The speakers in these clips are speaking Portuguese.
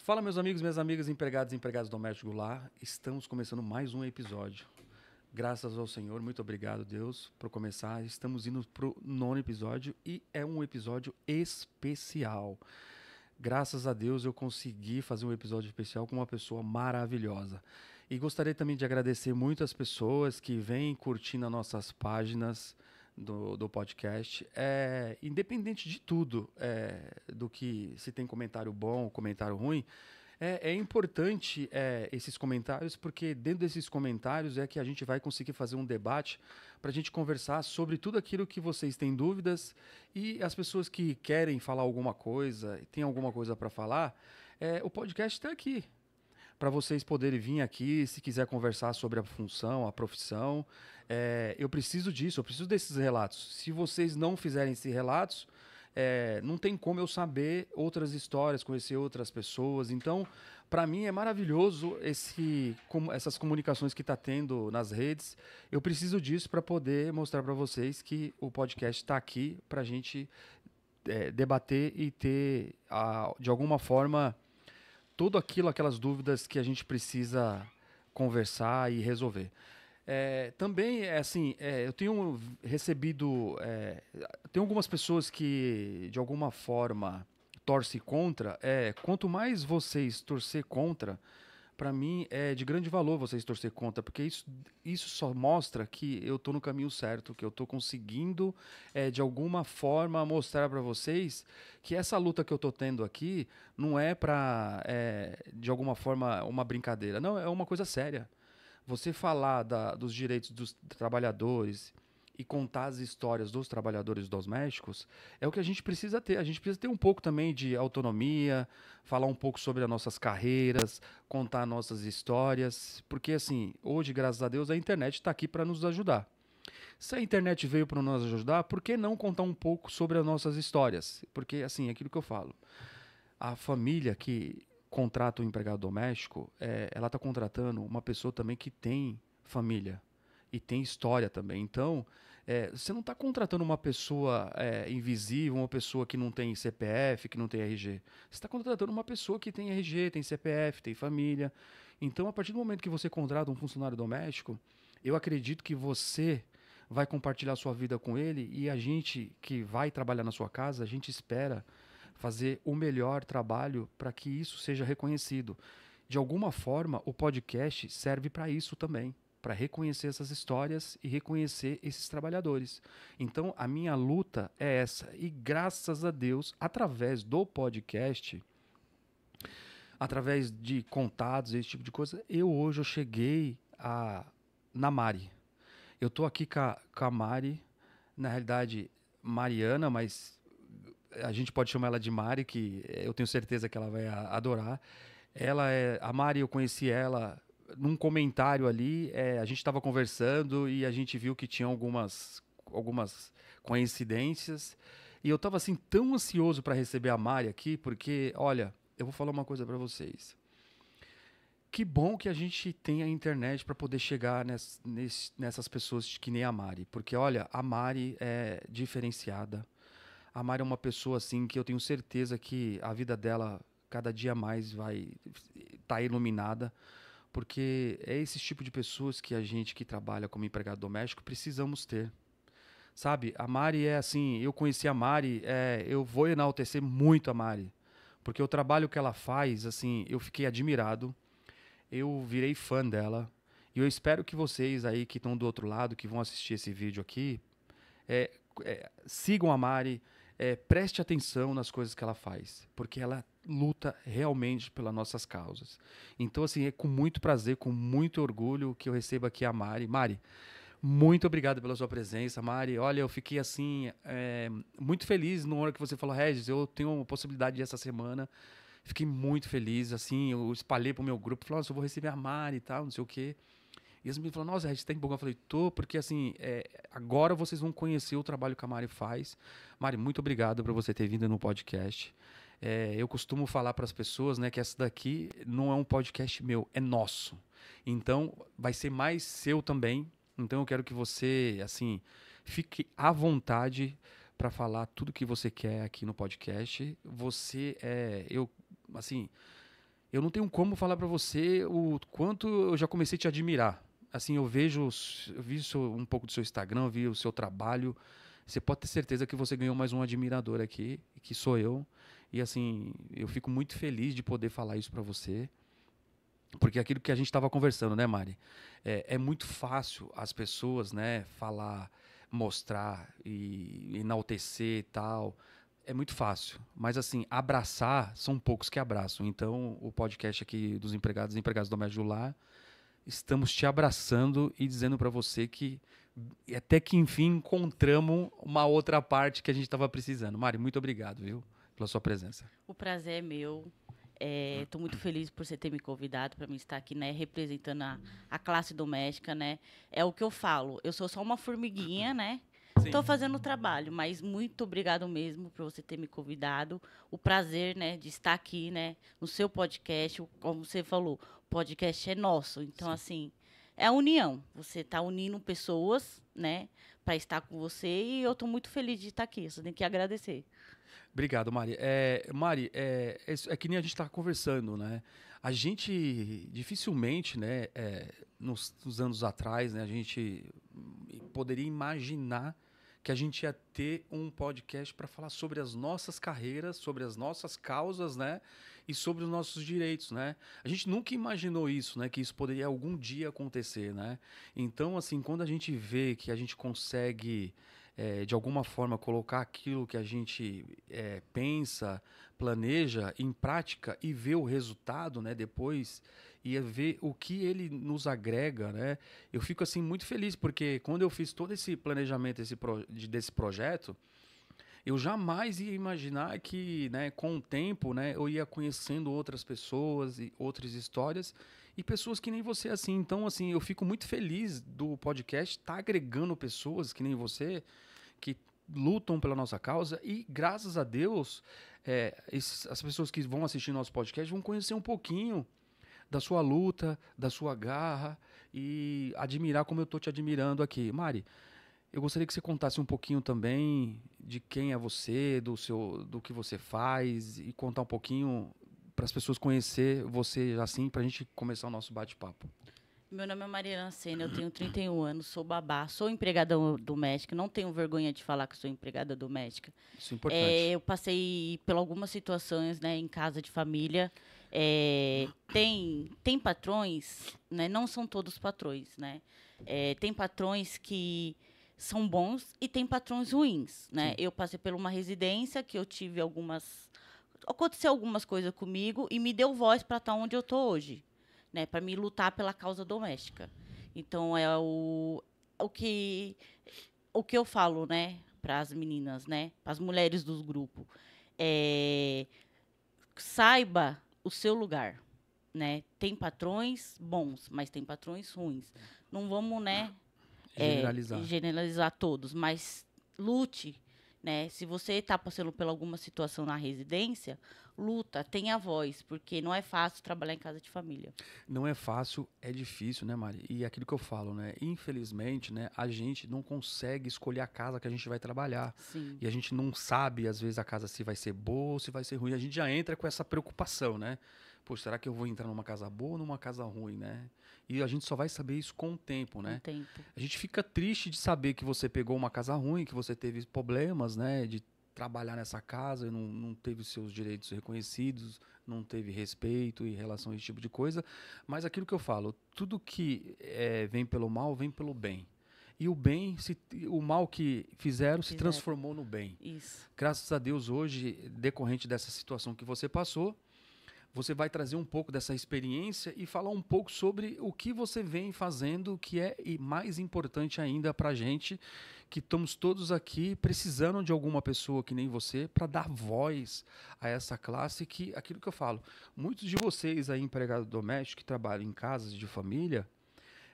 Fala, meus amigos, minhas amigas, empregados e empregadas domésticos lá. Estamos começando mais um episódio. Graças ao Senhor, muito obrigado, Deus, por começar. Estamos indo pro 9º episódio e é um episódio especial. Graças a Deus eu consegui fazer um episódio especial com uma pessoa maravilhosa. E gostaria também de agradecer muitas pessoas que vêm curtindo as nossas páginas do podcast. Independente de tudo, do que se tem comentário bom ou comentário ruim, é importante esses comentários, porque dentro desses comentários é que a gente vai conseguir fazer um debate para a gente conversar sobre tudo aquilo que vocês têm dúvidas e as pessoas que querem falar alguma coisa, tem alguma coisa para falar, o podcast está aqui para vocês poderem vir aqui, se quiser conversar sobre a função, a profissão. Eu preciso disso, eu preciso desses relatos. Se vocês não fizerem esses relatos, não tem como eu saber outras histórias, conhecer outras pessoas. Então, para mim é maravilhoso essas comunicações que está tendo nas redes. Eu preciso disso para poder mostrar para vocês que o podcast está aqui para a gente debater e ter, de alguma forma, tudo aquilo, aquelas dúvidas que a gente precisa conversar e resolver. Também, assim, eu tenho recebido... tem algumas pessoas que, de alguma forma, torcem contra. Quanto mais vocês torcer contra, para mim é de grande valor vocês torcer contra, porque isso só mostra que eu estou no caminho certo, que eu estou conseguindo, de alguma forma, mostrar para vocês que essa luta que eu estou tendo aqui não é para, de alguma forma, uma brincadeira. Não, é uma coisa séria. Você falar dos direitos dos trabalhadores e contar as histórias dos trabalhadores domésticos é o que a gente precisa ter. A gente precisa ter um pouco também de autonomia, falar um pouco sobre as nossas carreiras, contar nossas histórias, porque assim, hoje, graças a Deus, a internet está aqui para nos ajudar. Se a internet veio para nos ajudar, por que não contar um pouco sobre as nossas histórias? Porque assim, é aquilo que eu falo, a família que contrata um empregado doméstico, ela está contratando uma pessoa também que tem família e tem história também. Então, você não está contratando uma pessoa invisível, uma pessoa que não tem CPF, que não tem RG. Você está contratando uma pessoa que tem RG, tem CPF, tem família. Então, a partir do momento que você contrata um funcionário doméstico, eu acredito que você vai compartilhar sua vida com ele e a gente que vai trabalhar na sua casa, a gente espera fazer o melhor trabalho para que isso seja reconhecido. De alguma forma, o podcast serve para isso também, para reconhecer essas histórias e reconhecer esses trabalhadores. Então, a minha luta é essa. E graças a Deus, através do podcast, através de contatos, esse tipo de coisa, hoje eu cheguei na Mari. Eu tô aqui com a Mari, na realidade, Mariana, mas a gente pode chamar ela de Mari, que eu tenho certeza que ela vai adorar. A Mari, eu conheci ela num comentário ali, a gente estava conversando e a gente viu que tinha algumas coincidências. E eu estava assim tão ansioso para receber a Mari aqui, porque, olha, eu vou falar uma coisa para vocês. Que bom que a gente tem a internet para poder chegar nessas pessoas que nem a Mari. Porque, olha, a Mari é diferenciada. A Mari é uma pessoa assim que eu tenho certeza que a vida dela cada dia mais vai estar iluminada, porque é esse tipo de pessoas que a gente que trabalha como empregado doméstico precisamos ter. Sabe, a Mari é assim, eu conheci a Mari, eu vou enaltecer muito a Mari, porque o trabalho que ela faz, assim, eu fiquei admirado, eu virei fã dela, e eu espero que vocês aí que estão do outro lado, que vão assistir esse vídeo aqui, é, sigam a Mari, preste atenção nas coisas que ela faz, porque ela luta realmente pelas nossas causas. Então, assim, é com muito prazer, com muito orgulho que eu recebo aqui a Mari. Mari, muito obrigado pela sua presença, Mari. Olha, eu fiquei assim, muito feliz na hora que você falou, Regis, eu tenho uma possibilidade essa semana. Fiquei muito feliz, assim, eu espalhei pro meu grupo, falei, nossa, eu vou receber a Mari e tal, não sei o quê. E eles me falaram, nossa, Regis, tá empolgado? Eu falei, tô, porque assim, agora vocês vão conhecer o trabalho que a Mari faz. Mari, muito obrigado por você ter vindo no podcast. Eu costumo falar para as pessoas, né, que essa daqui não é um podcast meu, é nosso. Então, vai ser mais seu também. Então, eu quero que você, assim, fique à vontade para falar tudo que você quer aqui no podcast. Assim, eu não tenho como falar para você o quanto eu já comecei a te admirar. Assim, eu vi um pouco do seu Instagram, eu vi o seu trabalho. Você pode ter certeza que você ganhou mais um admirador aqui, que sou eu. E assim, eu fico muito feliz de poder falar isso para você. Porque é aquilo que a gente estava conversando, né, Mari? É muito fácil as pessoas, né, falar, mostrar e enaltecer e tal. É muito fácil. Mas, assim, abraçar, são poucos que abraçam. Então, o podcast aqui dos empregados domésticos do lar, estamos te abraçando e dizendo para você que até que, enfim, encontramos uma outra parte que a gente estava precisando. Mari, muito obrigado, viu, pela sua presença. O prazer é meu. Estou muito feliz por você ter me convidado para mim estar aqui, né, representando a classe doméstica, né. É o que eu falo. Eu sou só uma formiguinha, né. Sim. Estou fazendo o trabalho, mas muito obrigado mesmo por você ter me convidado. O prazer, né, de estar aqui, né, no seu podcast. Como você falou, o podcast é nosso. Então, Sim. assim, é a união. Você está unindo pessoas, né, para estar com você e eu estou muito feliz de estar aqui. Só tenho que agradecer. Obrigado, Mari. Mari, é que nem a gente estava conversando, né? A gente dificilmente, né, nos anos atrás, né, a gente poderia imaginar que a gente ia ter um podcast para falar sobre as nossas carreiras, sobre as nossas causas, né, e sobre os nossos direitos, né? A gente nunca imaginou isso, né, que isso poderia algum dia acontecer, né? Então, assim, quando a gente vê que a gente consegue de alguma forma, colocar aquilo que a gente pensa, planeja em prática e ver o resultado, né, depois, e ver o que ele nos agrega, né, eu fico assim muito feliz, porque quando eu fiz todo esse planejamento desse projeto, eu jamais ia imaginar que, né, com o tempo, né, eu ia conhecendo outras pessoas e outras histórias e pessoas que nem você, assim. Então, assim, eu fico muito feliz do podcast estar agregando pessoas que nem você, que lutam pela nossa causa e, graças a Deus, as pessoas que vão assistir nosso podcast vão conhecer um pouquinho da sua luta, da sua garra e admirar como eu estou te admirando aqui. Mari, eu gostaria que você contasse um pouquinho também de quem é você, do que você faz e contar um pouquinho para as pessoas conhecer você assim, para a gente começar o nosso bate-papo. Meu nome é Mariana Sena, eu tenho 31 anos, sou babá, sou empregada doméstica, não tenho vergonha de falar que sou empregada doméstica. Isso é importante. Eu passei por algumas situações, né, em casa de família. Tem patrões, né, não são todos patrões, né? Tem patrões que são bons e tem patrões ruins, né? Sim. Eu passei por uma residência que eu tive aconteceu algumas coisas comigo e me deu voz para estar onde eu tô hoje, né, para me lutar pela causa doméstica. Então o que o que eu falo, né, para as meninas, né, para as mulheres dos grupos, é, saiba o seu lugar, né? Tem patrões bons, mas tem patrões ruins. Não vamos, né, Generalizar. generalizar todos, mas lute, né? Se você está passando por alguma situação na residência, luta, tenha voz, porque não é fácil trabalhar em casa de família. Não é fácil, é difícil, né, Mari? E é aquilo que eu falo, né? Infelizmente, né, a gente não consegue escolher a casa que a gente vai trabalhar. Sim. E a gente não sabe, às vezes, a casa se vai ser boa ou se vai ser ruim. A gente já entra com essa preocupação, né? Pô, será que eu vou entrar numa casa boa ou numa casa ruim, né? E a gente só vai saber isso com o tempo, Com o né? tempo. A gente fica triste de saber que você pegou uma casa ruim, que você teve problemas, né? De trabalhar nessa casa, não teve os seus direitos reconhecidos, não teve respeito em relação a esse tipo de coisa. Mas aquilo que eu falo, tudo que vem pelo mal, vem pelo bem. E o mal que fizeram se transformou no bem. Isso. Graças a Deus, hoje, decorrente dessa situação que você passou, você vai trazer um pouco dessa experiência e falar um pouco sobre o que você vem fazendo, que é e mais importante ainda para a gente, que estamos todos aqui precisando de alguma pessoa que nem você para dar voz a essa classe que, aquilo que eu falo, muitos de vocês aí, empregados domésticos, que trabalham em casas de família,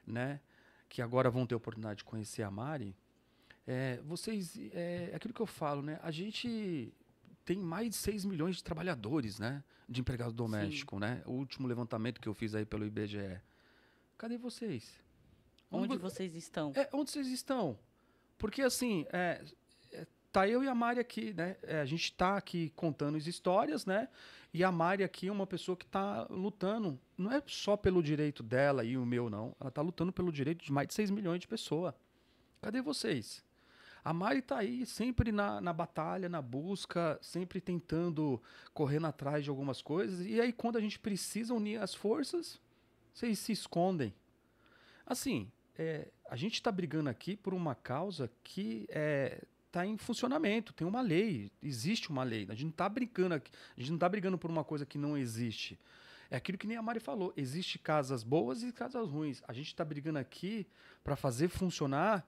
né, que agora vão ter a oportunidade de conhecer a Mari, aquilo que eu falo, né, a gente tem mais de 6 milhões de trabalhadores, né, de empregado doméstico, né? O último levantamento que eu fiz aí pelo IBGE. Cadê vocês? Onde vocês estão? Onde vocês estão? Porque, assim, tá eu e a Mari aqui, né? A gente tá aqui contando as histórias, né? E a Mari aqui é uma pessoa que tá lutando, não é só pelo direito dela e o meu, não. Ela tá lutando pelo direito de mais de 6 milhões de pessoas. Cadê vocês? A Mari tá aí sempre na batalha, na busca, sempre tentando correndo atrás de algumas coisas. E aí, quando a gente precisa unir as forças, vocês se escondem. Assim, a gente está brigando aqui por uma causa que está em funcionamento, tem uma lei, existe uma lei. A gente não está brigando aqui, a gente não está brigando por uma coisa que não existe. É aquilo que nem a Mari falou, existe casas boas e casas ruins. A gente está brigando aqui para fazer funcionar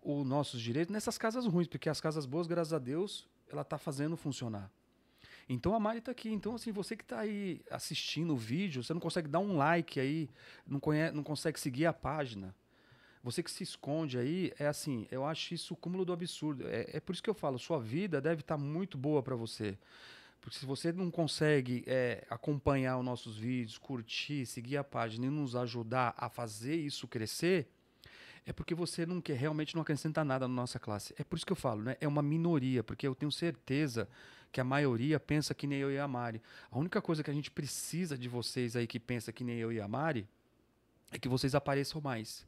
os nossos direitos nessas casas ruins, porque as casas boas, graças a Deus, ela está fazendo funcionar. Então a Mari está aqui. Então, assim, você que está aí assistindo o vídeo, você não consegue dar um like aí, não consegue seguir a página. Você que se esconde aí, é assim, eu acho isso o cúmulo do absurdo. É por isso que eu falo, sua vida deve estar muito boa para você. Porque se você não consegue acompanhar os nossos vídeos, curtir, seguir a página e nos ajudar a fazer isso crescer, é porque você não quer, realmente não acrescenta nada na nossa classe. É por isso que eu falo, né? É uma minoria, porque eu tenho certeza que a maioria pensa que nem eu e a Mari. A única coisa que a gente precisa de vocês aí que pensa que nem eu e a Mari é que vocês apareçam mais.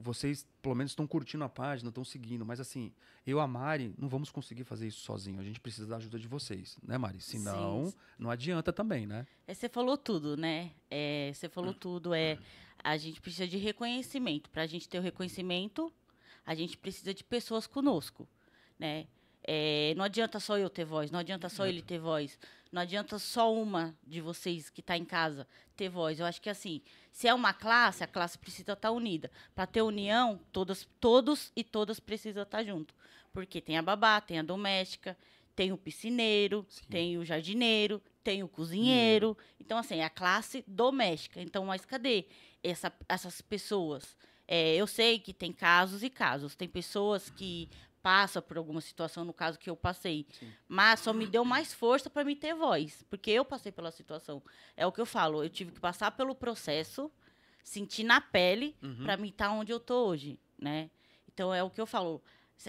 Vocês, pelo menos, estão curtindo a página, estão seguindo, mas assim, eu e a Mari não vamos conseguir fazer isso sozinho. A gente precisa da ajuda de vocês, né, Mari? Senão, Sim. não adianta também, né? Você falou tudo, né? Você falou tudo. A gente precisa de reconhecimento. Para a gente ter o reconhecimento, a gente precisa de pessoas conosco, né? Não adianta só eu ter voz, não adianta só ele ter voz, não adianta só uma de vocês que está em casa ter voz. Eu acho que assim, se é uma classe, a classe precisa estar unida. Para ter união, todos e todas precisam estar junto. Porque tem a babá, tem a doméstica, tem o piscineiro, Sim. tem o jardineiro, tem o cozinheiro. Então, assim, é a classe doméstica. Então, mas cadê essas pessoas? Eu sei que tem casos e casos. Tem pessoas que passam por alguma situação, no caso que eu passei. Sim. Mas só me deu mais força para me ter voz. Porque eu passei pela situação. É o que eu falo. Eu tive que passar pelo processo, sentir na pele, para me estar onde eu tô hoje, né? Então, é o que eu falo.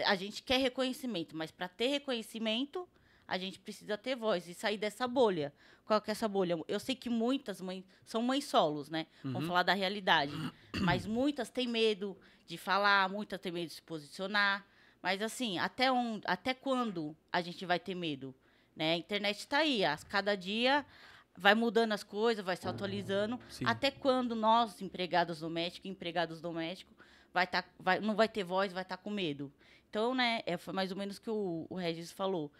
A gente quer reconhecimento, mas para ter reconhecimento, a gente precisa ter voz e sair dessa bolha. Qual que é essa bolha? Eu sei que muitas mães são mães solos, né? Vamos falar da realidade. Mas muitas têm medo de falar, muitas têm medo de se posicionar. Mas, assim, até quando a gente vai ter medo? Né? A internet está aí. Cada dia vai mudando as coisas, vai se atualizando. Sim. Até quando nós, empregados domésticos, não vai ter voz, vai estar com medo. Então, né, foi mais ou menos o que o Regis falou.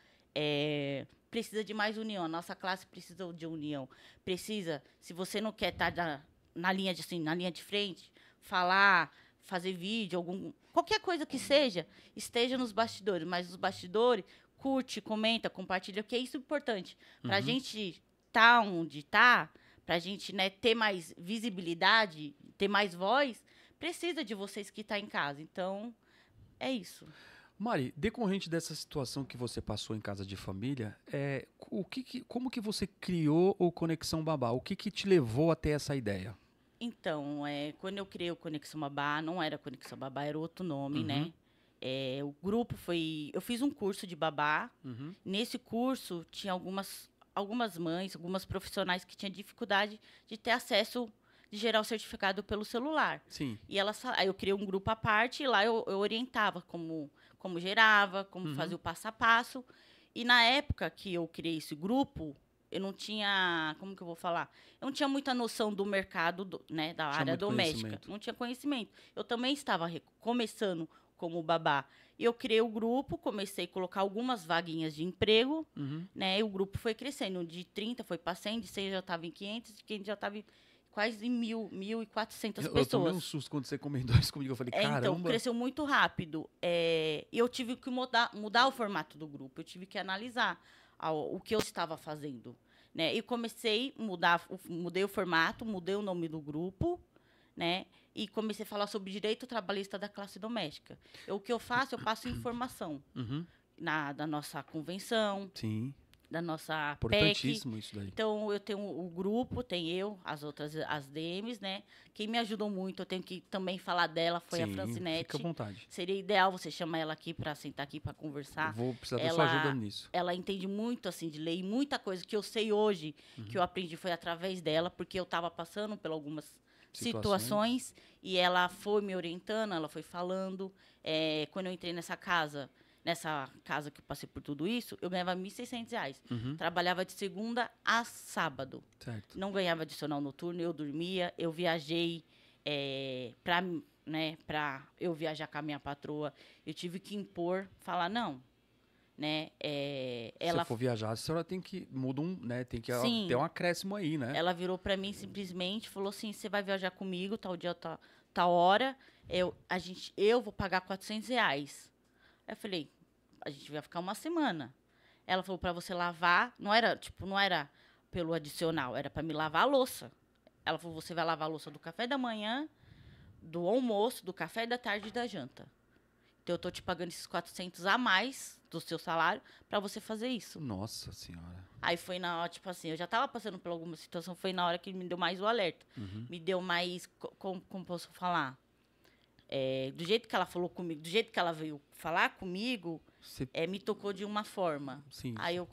Precisa de mais união. A nossa classe precisa de união. Precisa, se você não quer estar na linha de frente, falar, fazer vídeo, qualquer coisa que seja, esteja nos bastidores. Mas os bastidores, curte, comenta, compartilha, porque é isso importante. Para a gente estar onde está, para a gente, né, ter mais visibilidade, ter mais voz, precisa de vocês que estão em casa. Então, é isso. Mari, decorrente dessa situação que você passou em casa de família, como que você criou o Conexão Babá? O que te levou até essa ideia? Então, quando eu criei o Conexão Babá, não era Conexão Babá, era outro nome, né? O grupo foi... Eu fiz um curso de babá. Nesse curso, tinha algumas mães, algumas profissionais que tinham dificuldade de ter acesso, de gerar o certificado pelo celular. Sim. E aí eu criei um grupo à parte e lá eu orientava como gerava, como fazia o passo a passo. E na época que eu criei esse grupo, eu não tinha, como que eu vou falar? Eu não tinha muita noção do mercado, né, da área doméstica. Não tinha conhecimento. Eu também estava começando como babá. E eu criei o grupo, comecei a colocar algumas vaguinhas de emprego, né? E o grupo foi crescendo. De 30 foi para 100, de 100 já estava em 500, de 500 já estava em quase em 1.400 pessoas. Eu tomei um susto quando você comentou isso comigo. Eu falei, caramba. Então, cresceu muito rápido. E eu tive que mudar o formato do grupo. Eu tive que analisar o que eu estava fazendo. Né? E comecei a mudei o formato, mudei o nome do grupo, né? E comecei a falar sobre direito trabalhista da classe doméstica. O que eu faço, eu passo informação da nossa convenção. Sim. da nossa PEC. Importantíssimo isso daí. Então, eu tenho o grupo, tem eu, as outras, as DMs, né? Quem me ajudou muito, eu tenho que também falar dela, foi a Sim, Francinete. fica à vontade. Seria ideal você chamar ela aqui para sentar aqui para conversar. Vou precisar da sua ajuda nisso. Ela entende muito, assim, de lei. Muita coisa que eu sei hoje, que eu aprendi foi através dela, porque eu estava passando por algumas situações e ela foi me orientando, ela foi falando. Quando eu entrei nessa casa que eu passei por tudo isso, eu ganhava R$ 1.600. Trabalhava de segunda a sábado. Certo. Não ganhava adicional noturno, eu dormia, eu viajei para eu viajar com a minha patroa. Eu tive que falar não, né? Se for viajar, a senhora tem que tem que Sim. ter um acréscimo aí, né? Ela virou para mim simplesmente, falou assim: você vai viajar comigo, tal dia, tal hora, eu vou pagar R$ 400. Aí eu falei, a gente vai ficar uma semana. Ela falou para você lavar, não era pelo adicional, era para me lavar a louça. Ela falou, você vai lavar a louça do café da manhã, do almoço, do café da tarde e da janta. Então eu tô te pagando esses 400 a mais do seu salário para você fazer isso. Nossa senhora. Aí foi na hora, tipo assim, eu já tava passando por alguma situação, foi na hora que me deu mais o alerta. Me deu mais, como posso falar? Do jeito que ela falou comigo, do jeito que ela veio falar comigo, me tocou de uma forma. Sim. Aí eu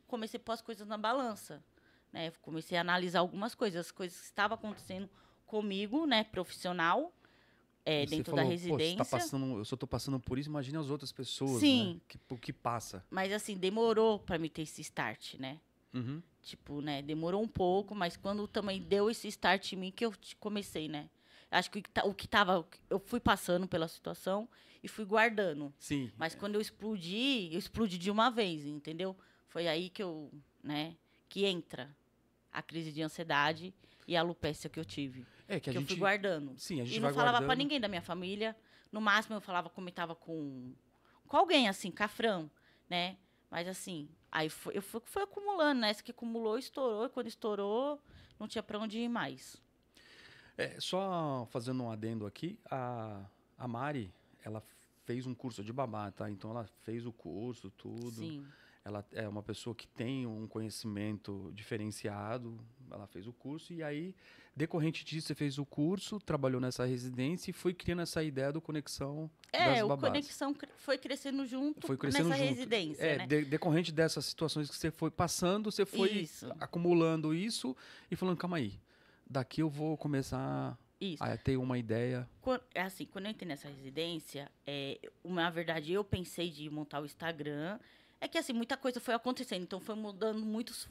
comecei a pôr as coisas na balança, né? Comecei a analisar algumas coisas, as coisas que estavam acontecendo comigo, né, profissional, dentro da residência. Eu só tô passando por isso, imagine as outras pessoas, Sim. né? O que passa. Mas assim, demorou para me ter esse start, né? Tipo, né, demorou um pouco, mas quando também deu esse start em mim que eu comecei, né? Acho que eu fui passando pela situação e fui guardando. Sim. Mas quando eu explodi de uma vez, entendeu? Foi aí que entra a crise de ansiedade e a alopécia que eu tive. Que eu fui guardando. Sim, a gente e vai não falava guardando. pra ninguém da minha família. No máximo eu comentava com alguém, assim, cafrão, né? Mas assim, aí eu fui acumulando, né? Esse que acumulou, estourou. E quando estourou, não tinha pra onde ir mais. Só fazendo um adendo aqui, a Mari, ela fez um curso de babá, tá? Então ela fez o curso, tudo. Sim. Ela é uma pessoa que tem um conhecimento diferenciado, ela fez o curso e aí, decorrente disso, você fez o curso, trabalhou nessa residência e foi criando essa ideia do Conexão das babás. O Conexão foi crescendo junto nessa residência, né? Decorrente dessas situações que você foi passando, você foi acumulando isso e falando, calma aí, daqui eu vou começar a ter uma ideia. Quando eu entrei nessa residência, na verdade, eu pensei de montar o Instagram. É que, assim, muita coisa foi acontecendo, então foi mudando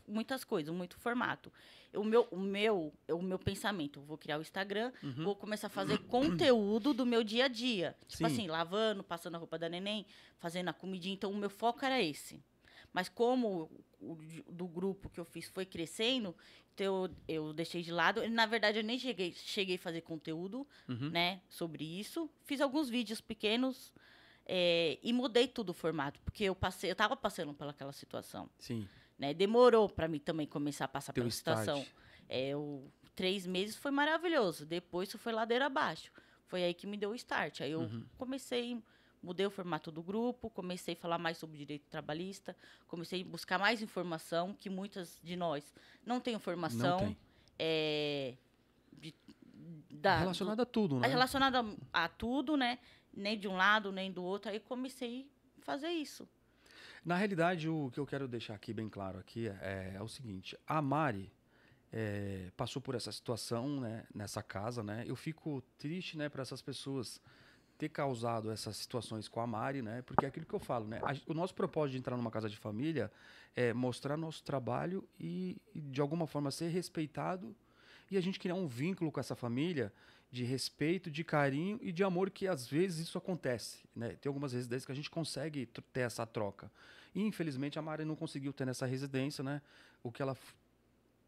muitas coisas, muito formato. O meu pensamento, vou criar o Instagram, vou começar a fazer conteúdo do meu dia a dia. Tipo assim, lavando, passando a roupa da neném, fazendo a comidinha. Então, o meu foco era esse. Mas como do grupo que eu fiz foi crescendo, então eu deixei de lado. Na verdade, eu nem cheguei a fazer conteúdo, né, sobre isso. Fiz alguns vídeos pequenos. E mudei tudo o formato, porque eu estava passando pelaquela situação. Sim. Né? Demorou para mim também começar a passar pela situação. Start. 3 meses foi maravilhoso, depois isso foi ladeira abaixo. Foi aí que me deu o start. Aí eu mudei o formato do grupo, comecei a falar mais sobre direito trabalhista, comecei a buscar mais informação, que muitas de nós não têm informação. Não tem. Relacionada a tudo, né? Relacionada a tudo, né? Nem de um lado, nem do outro. Aí comecei a fazer isso. Na realidade, o que eu quero deixar aqui bem claro aqui é o seguinte. A Mari passou por essa situação, né, nessa casa, né? Eu fico triste, né, para essas pessoas ter causado essas situações com a Mari, né? Porque é aquilo que eu falo, né? O nosso propósito de entrar numa casa de família é mostrar nosso trabalho e de alguma forma ser respeitado e a gente criar um vínculo com essa família de respeito, de carinho e de amor, que às vezes isso acontece, né? Tem algumas residências que a gente consegue ter essa troca. E, infelizmente, a Mari não conseguiu ter nessa residência, né? O que ela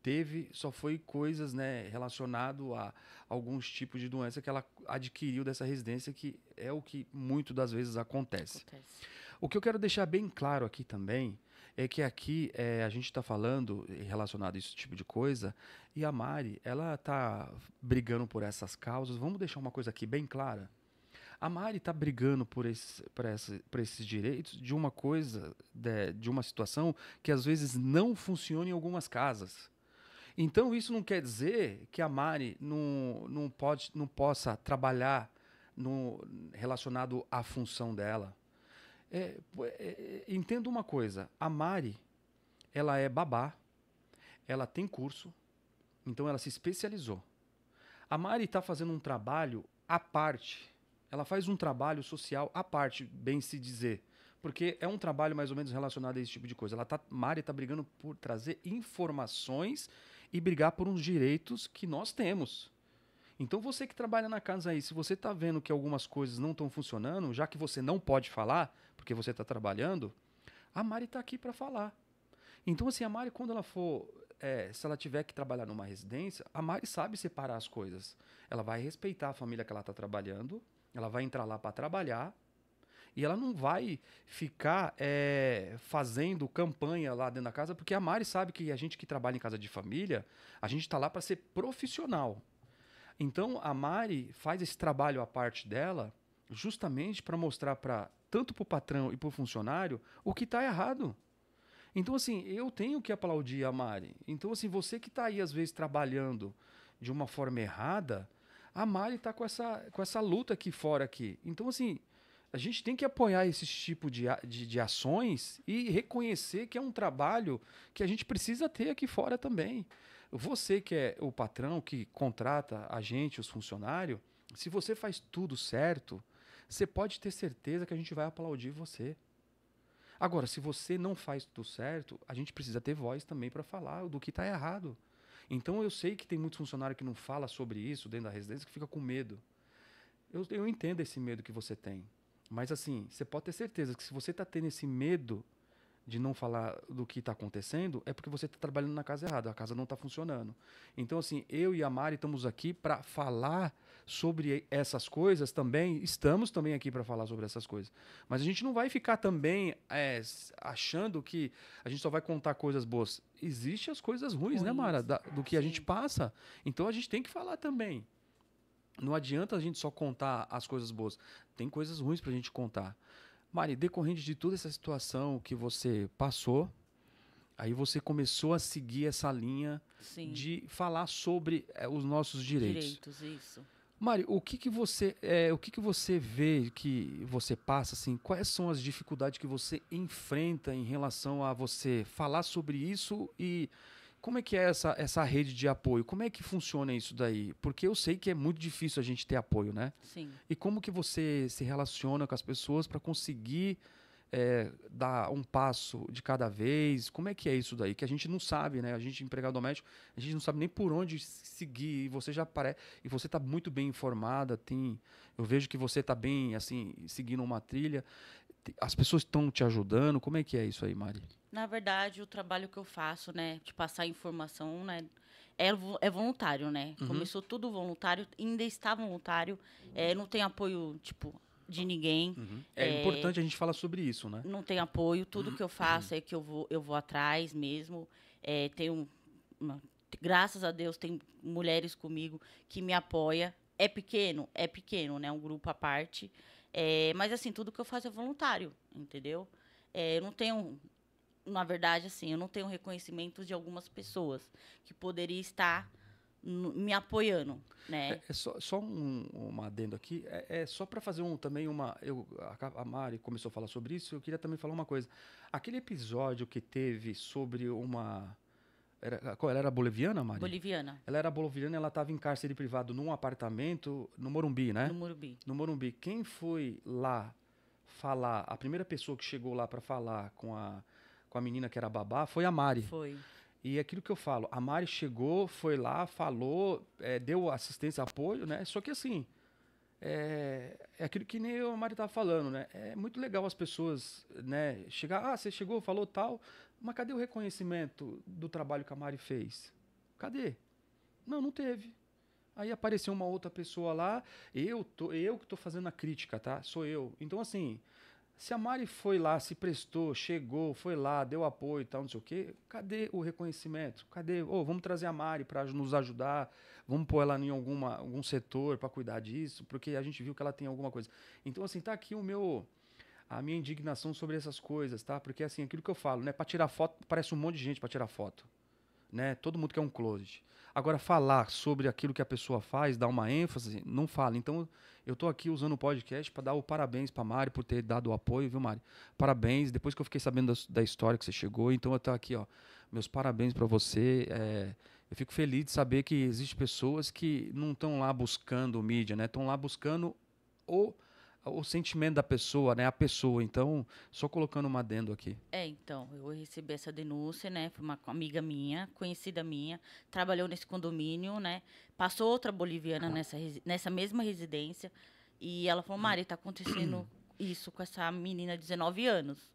teve só foi coisas, né, relacionado a alguns tipos de doença que ela adquiriu dessa residência, que é o que muito das vezes acontece. O que eu quero deixar bem claro aqui também é que aqui a gente está falando relacionado a esse tipo de coisa e a Mari, ela está brigando por essas causas. Vamos deixar uma coisa aqui bem clara. A Mari está brigando por esses direitos de uma coisa, de uma situação que às vezes não funciona em algumas casas. Então isso não quer dizer que a Mari não possa trabalhar relacionado à função dela. Entenda uma coisa, a Mari, ela é babá, ela tem curso, então ela se especializou. A Mari está fazendo um trabalho à parte. Ela faz um trabalho social à parte, bem se dizer. Porque é um trabalho mais ou menos relacionado a esse tipo de coisa. Mari está brigando por trazer informações e brigar por uns direitos que nós temos. Então você que trabalha na casa aí, se você está vendo que algumas coisas não estão funcionando, já que você não pode falar, porque você está trabalhando, a Mari está aqui para falar. Então assim, a Mari, quando ela for se ela tiver que trabalhar numa residência, a Mari sabe separar as coisas. Ela vai respeitar a família que ela está trabalhando, ela vai entrar lá para trabalhar e ela não vai ficar fazendo campanha lá dentro da casa, porque a Mari sabe que a gente que trabalha em casa de família, a gente está lá para ser profissional. Então a Mari faz esse trabalho à parte dela justamente para mostrar tanto para o patrão e para o funcionário o que está errado. Então, assim, eu tenho que aplaudir a Mari. Então, assim, você que está aí, às vezes, trabalhando de uma forma errada, a Mari está com essa luta aqui fora aqui. Então, assim, a gente tem que apoiar esse tipo de ações e reconhecer que é um trabalho que a gente precisa ter aqui fora também. Você que é o patrão, que contrata a gente, os funcionários, se você faz tudo certo, você pode ter certeza que a gente vai aplaudir você. Agora, se você não faz tudo certo, a gente precisa ter voz também para falar do que está errado. Então eu sei que tem muitos funcionários que não falam sobre isso dentro da residência, que fica com medo. Eu entendo esse medo que você tem. Mas assim, você pode ter certeza que se você está tendo esse medo de não falar do que está acontecendo, é porque você está trabalhando na casa errada, a casa não está funcionando. Então, assim, eu e a Mari estamos aqui para falar sobre essas coisas também, estamos também aqui para falar sobre essas coisas. Mas a gente não vai ficar também achando que a gente só vai contar coisas boas. Existem as coisas ruins, né, Mara, do que a gente passa. Então a gente tem que falar também. Não adianta a gente só contar as coisas boas. Tem coisas ruins para a gente contar. Mari, decorrente de toda essa situação que você passou, aí você começou a seguir essa linha de falar sobre os nossos direitos. Isso. Mari, o que você vê que você passa, assim, quais são as dificuldades que você enfrenta em relação a você falar sobre isso e como é que é essa rede de apoio? Como é que funciona isso daí? Porque eu sei que é muito difícil a gente ter apoio, né? Sim. E como que você se relaciona com as pessoas para conseguir dar um passo de cada vez? Como é que é isso daí? Que a gente não sabe, né? A gente, empregado doméstico, a gente não sabe nem por onde seguir. E você já e você está muito bem informada. Eu vejo que você está bem, assim, seguindo uma trilha. As pessoas estão te ajudando. Como é que é isso aí, Mari? Na verdade, o trabalho que eu faço, né, de passar informação, né, é voluntário, né? Uhum. Começou tudo voluntário, ainda está voluntário, não tem apoio, tipo, de ninguém. Uhum. É importante a gente falar sobre isso, né? Não tem apoio, tudo que eu faço é que eu vou atrás mesmo. Graças a Deus, tem mulheres comigo que me apoiam. É pequeno, né? Um grupo à parte. Mas, assim, tudo que eu faço é voluntário, entendeu? Eu não tenho... Na verdade, assim, eu não tenho reconhecimento de algumas pessoas que poderiam estar me apoiando, né? Só um adendo aqui. Só para fazer também uma... a Mari começou a falar sobre isso, eu queria também falar uma coisa. Aquele episódio que teve sobre uma... Ela era boliviana, Mari? Boliviana. Ela era boliviana, ela estava em cárcere privado num apartamento no Morumbi, né? No Morumbi. No Morumbi. Quem foi lá falar, a primeira pessoa que chegou lá para falar com a menina que era babá foi a Mari. Foi. E aquilo que eu falo, a Mari chegou, foi lá, falou, deu assistência, apoio, né? Só que assim, é aquilo que nem a Mari estava falando, né? É muito legal as pessoas, né, chegar, você chegou, falou tal, mas cadê o reconhecimento do trabalho que a Mari fez? Cadê? Não teve. Aí apareceu uma outra pessoa lá, eu que estou fazendo a crítica, tá? Sou eu. Então, assim, Se a Mari foi lá, se prestou, chegou, foi lá, deu apoio e tal, não sei o quê, cadê o reconhecimento? Cadê? Ô, vamos trazer a Mari para nos ajudar, vamos pôr ela em algum setor para cuidar disso, porque a gente viu que ela tem alguma coisa. Então, assim, tá aqui a minha indignação sobre essas coisas, tá? Porque, assim, aquilo que eu falo, né? Para tirar foto, parece um monte de gente para tirar foto, né? Todo mundo quer um closet. Agora, falar sobre aquilo que a pessoa faz, dar uma ênfase, não fala. Então, eu tô aqui usando o podcast para dar o parabéns para Mari por ter dado o apoio, viu, Mari? Parabéns. Depois que eu fiquei sabendo da história que você chegou, então eu tô aqui, ó. Meus parabéns para você. Eu fico feliz de saber que existem pessoas que não estão lá buscando mídia, né? Estão lá buscando o, o sentimento da pessoa, né? A pessoa. Então, só colocando um adendo aqui. Então, eu recebi essa denúncia, né? Foi uma amiga minha, conhecida minha, trabalhou nesse condomínio, né? Passou outra boliviana nessa mesma residência e ela falou, Mari, tá acontecendo isso com essa menina de 19 anos.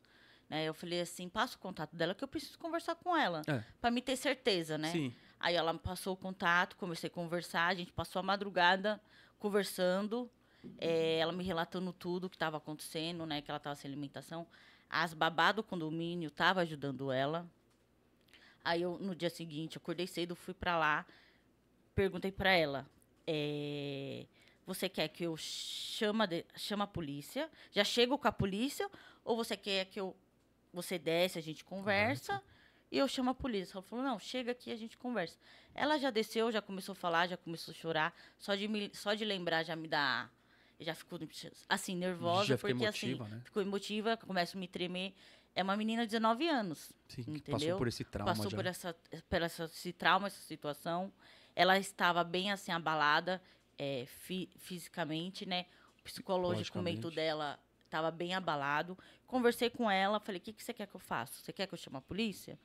Né? Eu falei assim, passa o contato dela que eu preciso conversar com ela, para me ter certeza, né? Sim. Aí ela me passou o contato, comecei a conversar, a gente passou a madrugada conversando, ela me relatando tudo que estava acontecendo, né? Que ela estava sem alimentação. As babás do condomínio estavam ajudando ela. Aí eu, no dia seguinte, acordei cedo, fui para lá, perguntei para ela, você quer que eu chama a polícia? Já chego com a polícia? Ou você quer que você desce, a gente conversa e eu chamo a polícia? Ela falou, não, chega aqui, a gente conversa. Ela já desceu, já começou a falar, já começou a chorar. Só de lembrar já me dá... Já ficou, assim, nervosa, já porque, emotiva, assim, né? ficou emotiva, começa a me tremer. É uma menina de 19 anos, Sim, entendeu? que passou por esse trauma Passou já. por esse trauma, essa situação. Ela estava bem, assim, abalada fisicamente, né? O psicológico dela estava bem abalado. Conversei com ela, falei, o que você quer que eu faça? Você quer que eu chame a polícia?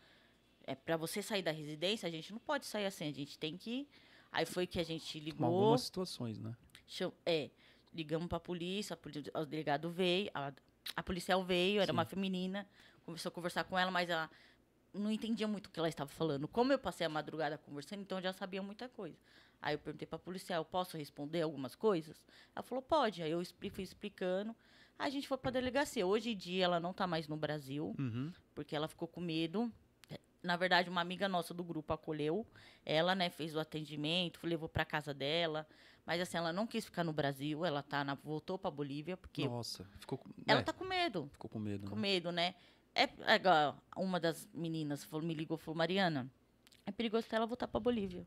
Para você sair da residência, a gente não pode sair assim, a gente tem que... Aí foi que a gente ligou... Algumas situações, né? Ligamos para a polícia, o delegado veio, a policial veio, era uma feminina, começou a conversar com ela, mas ela não entendia muito o que ela estava falando. Como eu passei a madrugada conversando, então eu já sabia muita coisa. Aí eu perguntei para a policial, posso responder algumas coisas? Ela falou, pode. Aí eu fui explicando. Aí a gente foi para a delegacia. Hoje em dia ela não está mais no Brasil, porque ela ficou com medo. Na verdade, uma amiga nossa do grupo acolheu ela, né, fez o atendimento, levou para casa dela. Mas assim, ela não quis ficar no Brasil, ela voltou para Bolívia, porque nossa, ela tá com medo. Ficou com medo, Com medo, né? Igual uma das meninas me ligou e falou, Mariana, é perigoso até ela voltar para Bolívia.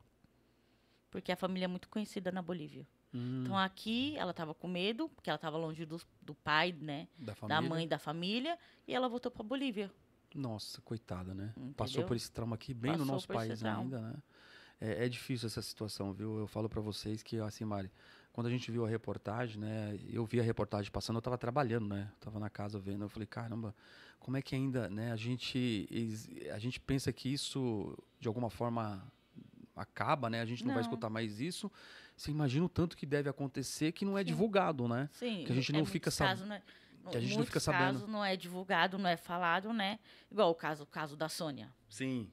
Porque a família é muito conhecida na Bolívia. Então aqui ela estava com medo, porque ela estava longe do pai, né? Da mãe, da família, e ela voltou para Bolívia. Nossa, coitada, né? Entendeu? Passou por esse trauma aqui, bem no nosso país ainda, né? É difícil essa situação, viu? Eu falo para vocês que, assim, Mari, quando a gente viu a reportagem, né? Eu vi a reportagem passando, eu tava trabalhando, né? Eu tava na casa vendo, eu falei, caramba, como é que ainda, né? A gente pensa que isso, de alguma forma, acaba, né? A gente não vai escutar mais isso. Você imagina o tanto que deve acontecer que não é divulgado, né? Sim. Que a gente não fica sabendo. Que a gente não fica sabendo. Casos não é divulgado, não é falado, né? Igual o caso da Sônia. Sim.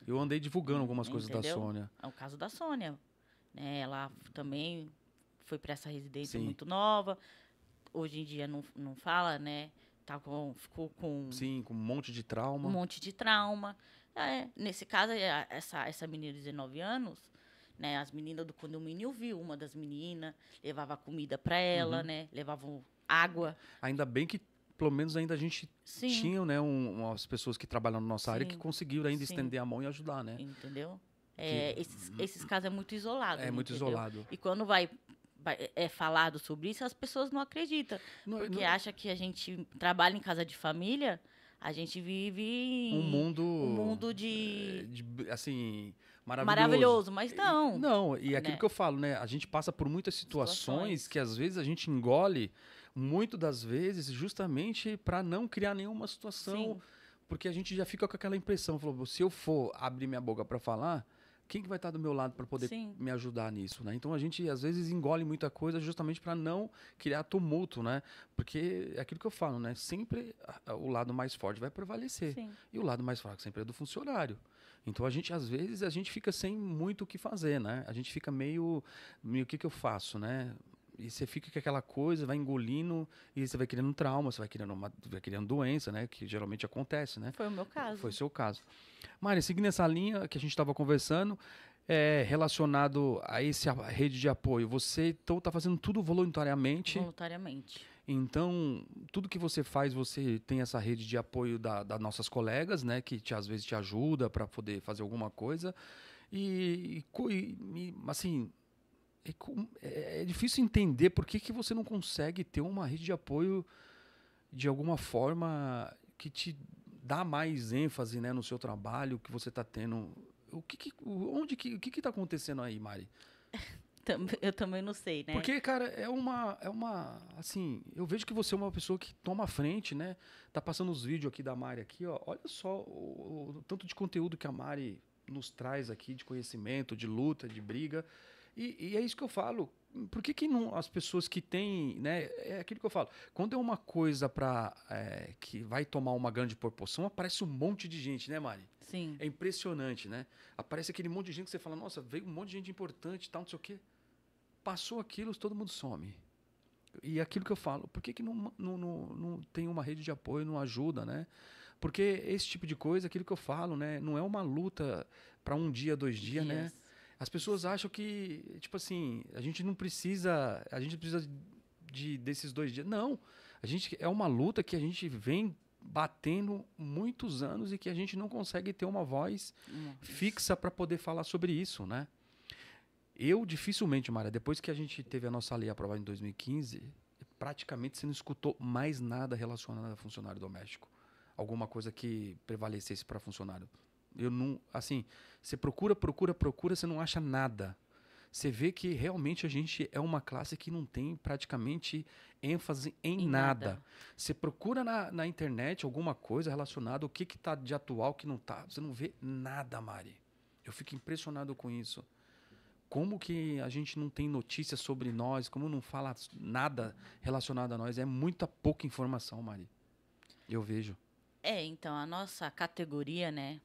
Eu andei divulgando algumas coisas da Sônia. É o caso da Sônia. Né? Ela também foi para essa residência muito nova. Hoje em dia não fala, né? Ficou com... Sim, com um monte de trauma. Um monte de trauma. Nesse caso, essa menina de 19 anos, né? As meninas do condomínio viu uma das meninas, levava comida para ela, né? Levavam água. Ainda bem que pelo menos ainda a gente tinha, né, umas pessoas que trabalham na nossa área que conseguiram ainda estender a mão e ajudar, né? Entendeu? Esses casos é muito isolado. É muito isolado. E quando é falado sobre isso, as pessoas não acreditam. Porque acham que a gente trabalha em casa de família, a gente vive um mundo assim, maravilhoso, mas não. Não, e é aquilo que eu falo, né? A gente passa por muitas situações que às vezes a gente engole, muito das vezes, justamente para não criar nenhuma situação, porque a gente já fica com aquela impressão, falou, se eu for abrir minha boca para falar, quem que vai estar do meu lado para poder me ajudar nisso, né? Então a gente às vezes engole muita coisa justamente para não criar tumulto, né? Porque é aquilo que eu falo, né? Sempre o lado mais forte vai prevalecer. E o lado mais fraco sempre é do funcionário. Então às vezes a gente fica sem muito o que fazer, né? A gente fica meio o que eu faço, né? E você fica com aquela coisa, vai engolindo, e você vai criando um trauma, você vai criando doença, né? Que geralmente acontece, né? Foi o meu caso. Foi o seu caso. Mari, seguindo essa linha que a gente estava conversando, relacionado a essa rede de apoio, você então está fazendo tudo voluntariamente. Voluntariamente. Então, tudo que você faz, você tem essa rede de apoio das nossas colegas, né? Que às vezes te ajuda para poder fazer alguma coisa. Assim, é difícil entender por que você não consegue ter uma rede de apoio de alguma forma que te dá mais ênfase, né, no seu trabalho que você está tendo. O que está acontecendo aí, Mari? Eu também não sei, né? Porque, cara, assim, eu vejo que você é uma pessoa que toma a frente, né? Tá passando os vídeos aqui da Mari aqui, ó. Olha só o tanto de conteúdo que a Mari nos traz aqui, de conhecimento, de luta, de briga. E é isso que eu falo. Por que não as pessoas que têm, né? É aquilo que eu falo. Quando é uma coisa que vai tomar uma grande proporção, aparece um monte de gente, né, Mari? Sim. É impressionante, né? Aparece aquele monte de gente que você fala, nossa, veio um monte de gente importante, tal, não sei o quê. Passou aquilo, todo mundo some. E aquilo que eu falo, por que não tem uma rede de apoio, não ajuda, né? Porque esse tipo de coisa, aquilo que eu falo, né? Não é uma luta para um dia, 2 dias, né? As pessoas acham que, tipo assim, a gente precisa desses 2 dias. Não, é uma luta que a gente vem batendo muitos anos e que a gente não consegue ter uma voz fixa para poder falar sobre isso, né? Eu dificilmente, Mara, depois que a gente teve a nossa lei aprovada em 2015, praticamente você não escutou mais nada relacionado a funcionário doméstico. Alguma coisa que prevalecesse para funcionário. Eu não, assim, você procura, você não acha nada. Você vê que realmente a gente é uma classe que não tem praticamente ênfase em nada. Você procura na internet alguma coisa relacionada ao que está de atual, o que não está. Você não vê nada, Mari. Eu fico impressionado com isso. Como que a gente não tem notícias sobre nós, como não fala nada relacionado a nós. É muita pouca informação, Mari. Eu vejo. Então, a nossa categoria, né,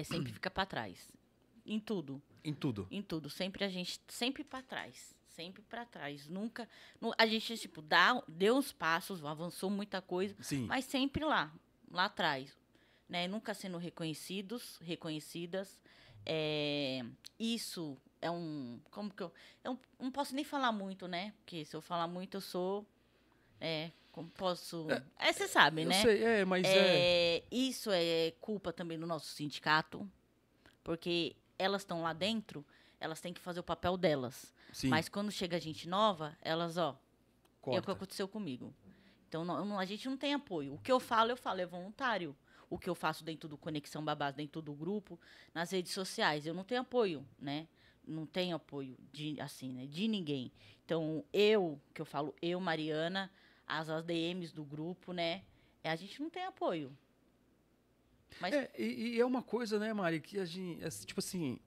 sempre fica para trás. Em tudo. Em tudo. Em tudo. Sempre a gente, sempre para trás. Sempre para trás. Nunca, a gente, tipo, deu os passos, avançou muita coisa, Sim. mas sempre lá atrás. Né? Nunca sendo reconhecidas. Isso é como que eu não posso nem falar muito, né? Porque se eu falar muito, eu sou, como posso... você sabe, né? Eu sei, mas Isso é culpa também do nosso sindicato, porque elas estão lá dentro, elas têm que fazer o papel delas. Sim. Mas quando chega gente nova, elas, é o que aconteceu comigo. Então, a gente não tem apoio. O que eu falo, é voluntário. O que eu faço dentro do Conexão Babás, dentro do grupo, nas redes sociais. Eu não tenho apoio, né? Não tenho apoio de ninguém. Então, eu, Mariana, as ADMs do grupo, né? A gente não tem apoio. Mas... E é uma coisa, né, Mari, que a gente, tipo assim,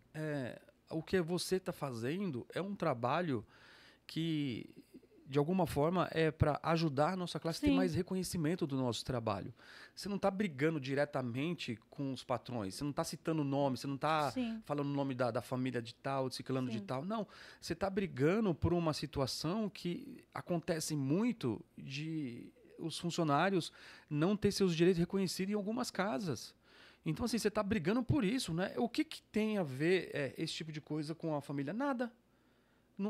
o que você está fazendo é um trabalho que, de alguma forma, é para ajudar a nossa classe a ter mais reconhecimento do nosso trabalho. Você não está brigando diretamente com os patrões, você não está citando o nome, você não está falando o nome da família de tal, de ciclano de tal. Não, você está brigando por uma situação que acontece muito de os funcionários não ter seus direitos reconhecidos em algumas casas. Então, assim, você está brigando por isso, né? O que tem a ver esse tipo de coisa com a família? Nada.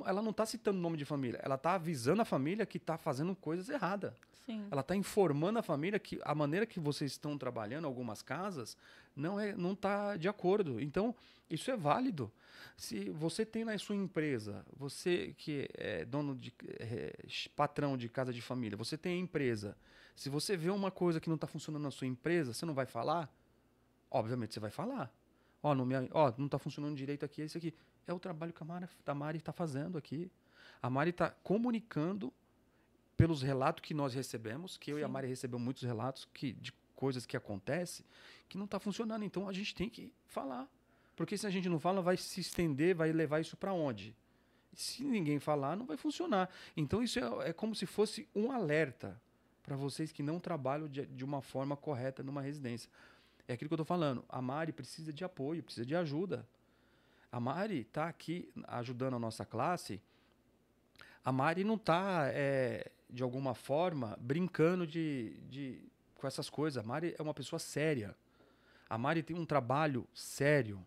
Ela não está citando o nome de família. Ela está avisando a família que está fazendo coisas erradas. Sim. Ela está informando a família que a maneira que vocês estão trabalhando em algumas casas não está de acordo. Então, isso é válido. Se você tem na sua empresa, você que é patrão de casa de família, você tem a empresa. Se você vê uma coisa que não está funcionando na sua empresa, você não vai falar? Obviamente você vai falar. Não está funcionando direito aqui, é isso aqui. É o trabalho que a Mari está fazendo aqui. A Mari está comunicando pelos relatos que nós recebemos, que eu e a Mari recebemos muitos relatos de coisas que acontecem que não está funcionando. Então, a gente tem que falar. Porque se a gente não fala, vai se estender, vai levar isso para onde? Se ninguém falar, não vai funcionar. Então, isso é como se fosse um alerta para vocês que não trabalham de uma forma correta numa residência. É aquilo que eu estou falando. A Mari precisa de apoio, precisa de ajuda. A Mari está aqui ajudando a nossa classe A Mari não tá, de alguma forma, brincando com essas coisas. A Mari é uma pessoa séria. A Mari tem um trabalho sério.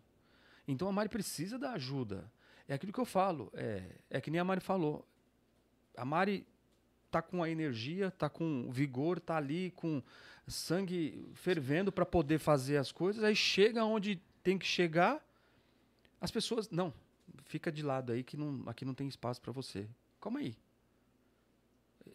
Então a Mari precisa da ajuda. É aquilo que eu falo. É que nem a Mari falou. A Mari tá com a energia, tá com vigor, tá ali com sangue fervendo para poder fazer as coisas. Aí chega onde tem que chegar, as pessoas... Não, fica de lado aí que aqui não tem espaço para você. Calma aí.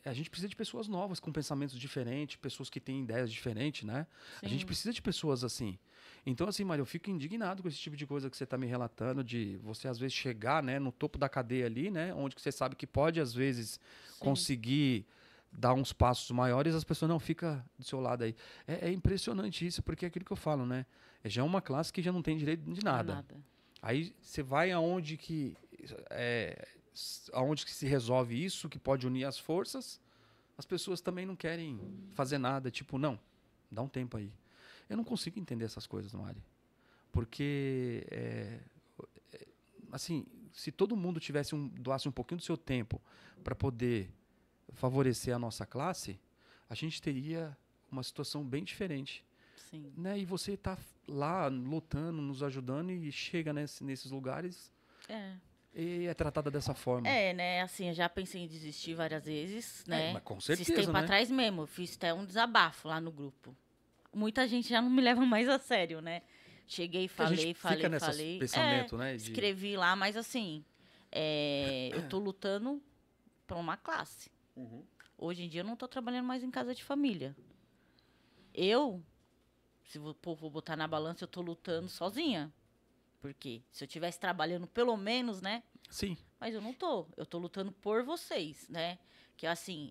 A gente precisa de pessoas novas, com pensamentos diferentes, pessoas que têm ideias diferentes, né? Sim. A gente precisa de pessoas assim. Então, assim, Maria, eu fico indignado com esse tipo de coisa que você está me relatando, de você, às vezes, chegar, né, no topo da cadeia ali, né? Onde que você sabe que pode, às vezes, conseguir dar uns passos maiores, as pessoas não ficam do seu lado aí. É impressionante isso, porque é aquilo que eu falo, né? Já é uma classe que já não tem direito de nada. Aí você vai aonde que se resolve isso, que pode unir as forças, as pessoas também não querem fazer nada, tipo, não, dá um tempo aí. Eu não consigo entender essas coisas, Mari. Porque, assim, se todo mundo doasse um pouquinho do seu tempo para poder favorecer a nossa classe, a gente teria uma situação bem diferente. Sim. Né? E você está lá lutando, nos ajudando e chega nesses lugares e é tratada dessa forma. Né? Assim, eu já pensei em desistir várias vezes, né? Mas com certeza, Esses tempos atrás mesmo, eu fiz até um desabafo lá no grupo. Muita gente já não me leva mais a sério, né? Cheguei, falei. Pensamento, né? Escrevi lá, mas assim, eu tô lutando para uma classe. Uhum. Hoje em dia eu não tô trabalhando mais em casa de família. Se vou botar na balança, eu tô lutando sozinha. Porque se eu estivesse trabalhando pelo menos, né? Sim. Mas eu não tô. Eu tô lutando por vocês, né? Que assim,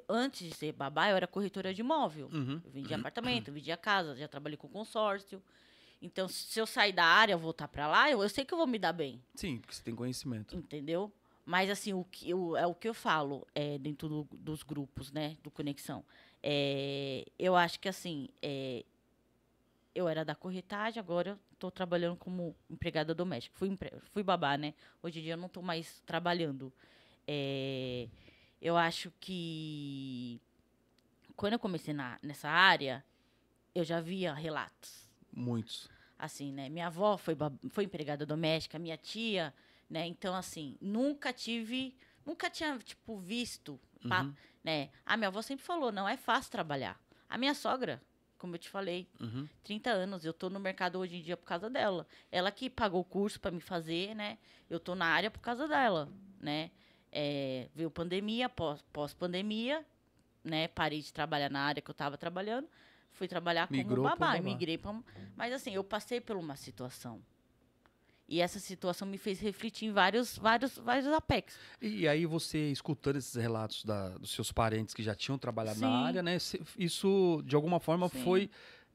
antes de ser babá, eu era corretora de imóvel. Uhum. Eu vendia apartamento, eu vendia casa, já trabalhei com consórcio. Então, se eu sair da área, eu voltar pra lá, eu sei que eu vou me dar bem. Sim, porque você tem conhecimento. Entendeu? Mas, assim, o que eu falo dentro dos grupos, né? Do Conexão. Eu acho que, assim, eu era da corretagem, agora eu tô trabalhando como empregada doméstica. Fui babá, né? Hoje em dia eu não tô mais trabalhando. Eu acho que quando eu comecei nessa área, eu já via relatos. Muitos. Assim, né? Minha avó foi empregada doméstica, minha tia, né? Então, assim, nunca tinha, tipo, visto, né? A minha avó sempre falou, não é fácil trabalhar. A minha sogra, como eu te falei, 30 anos, eu tô no mercado hoje em dia por causa dela. Ela que pagou o curso para me fazer, né? Eu tô na área por causa dela, né? Veio pandemia, pós-pandemia, né? Parei de trabalhar na área que eu estava trabalhando, fui trabalhar como babá, migrei para... Mas assim, eu passei por uma situação. E essa situação me fez refletir em vários aspectos. E aí você, escutando esses relatos dos seus parentes que já tinham trabalhado na área, né? Isso, de alguma forma, foi...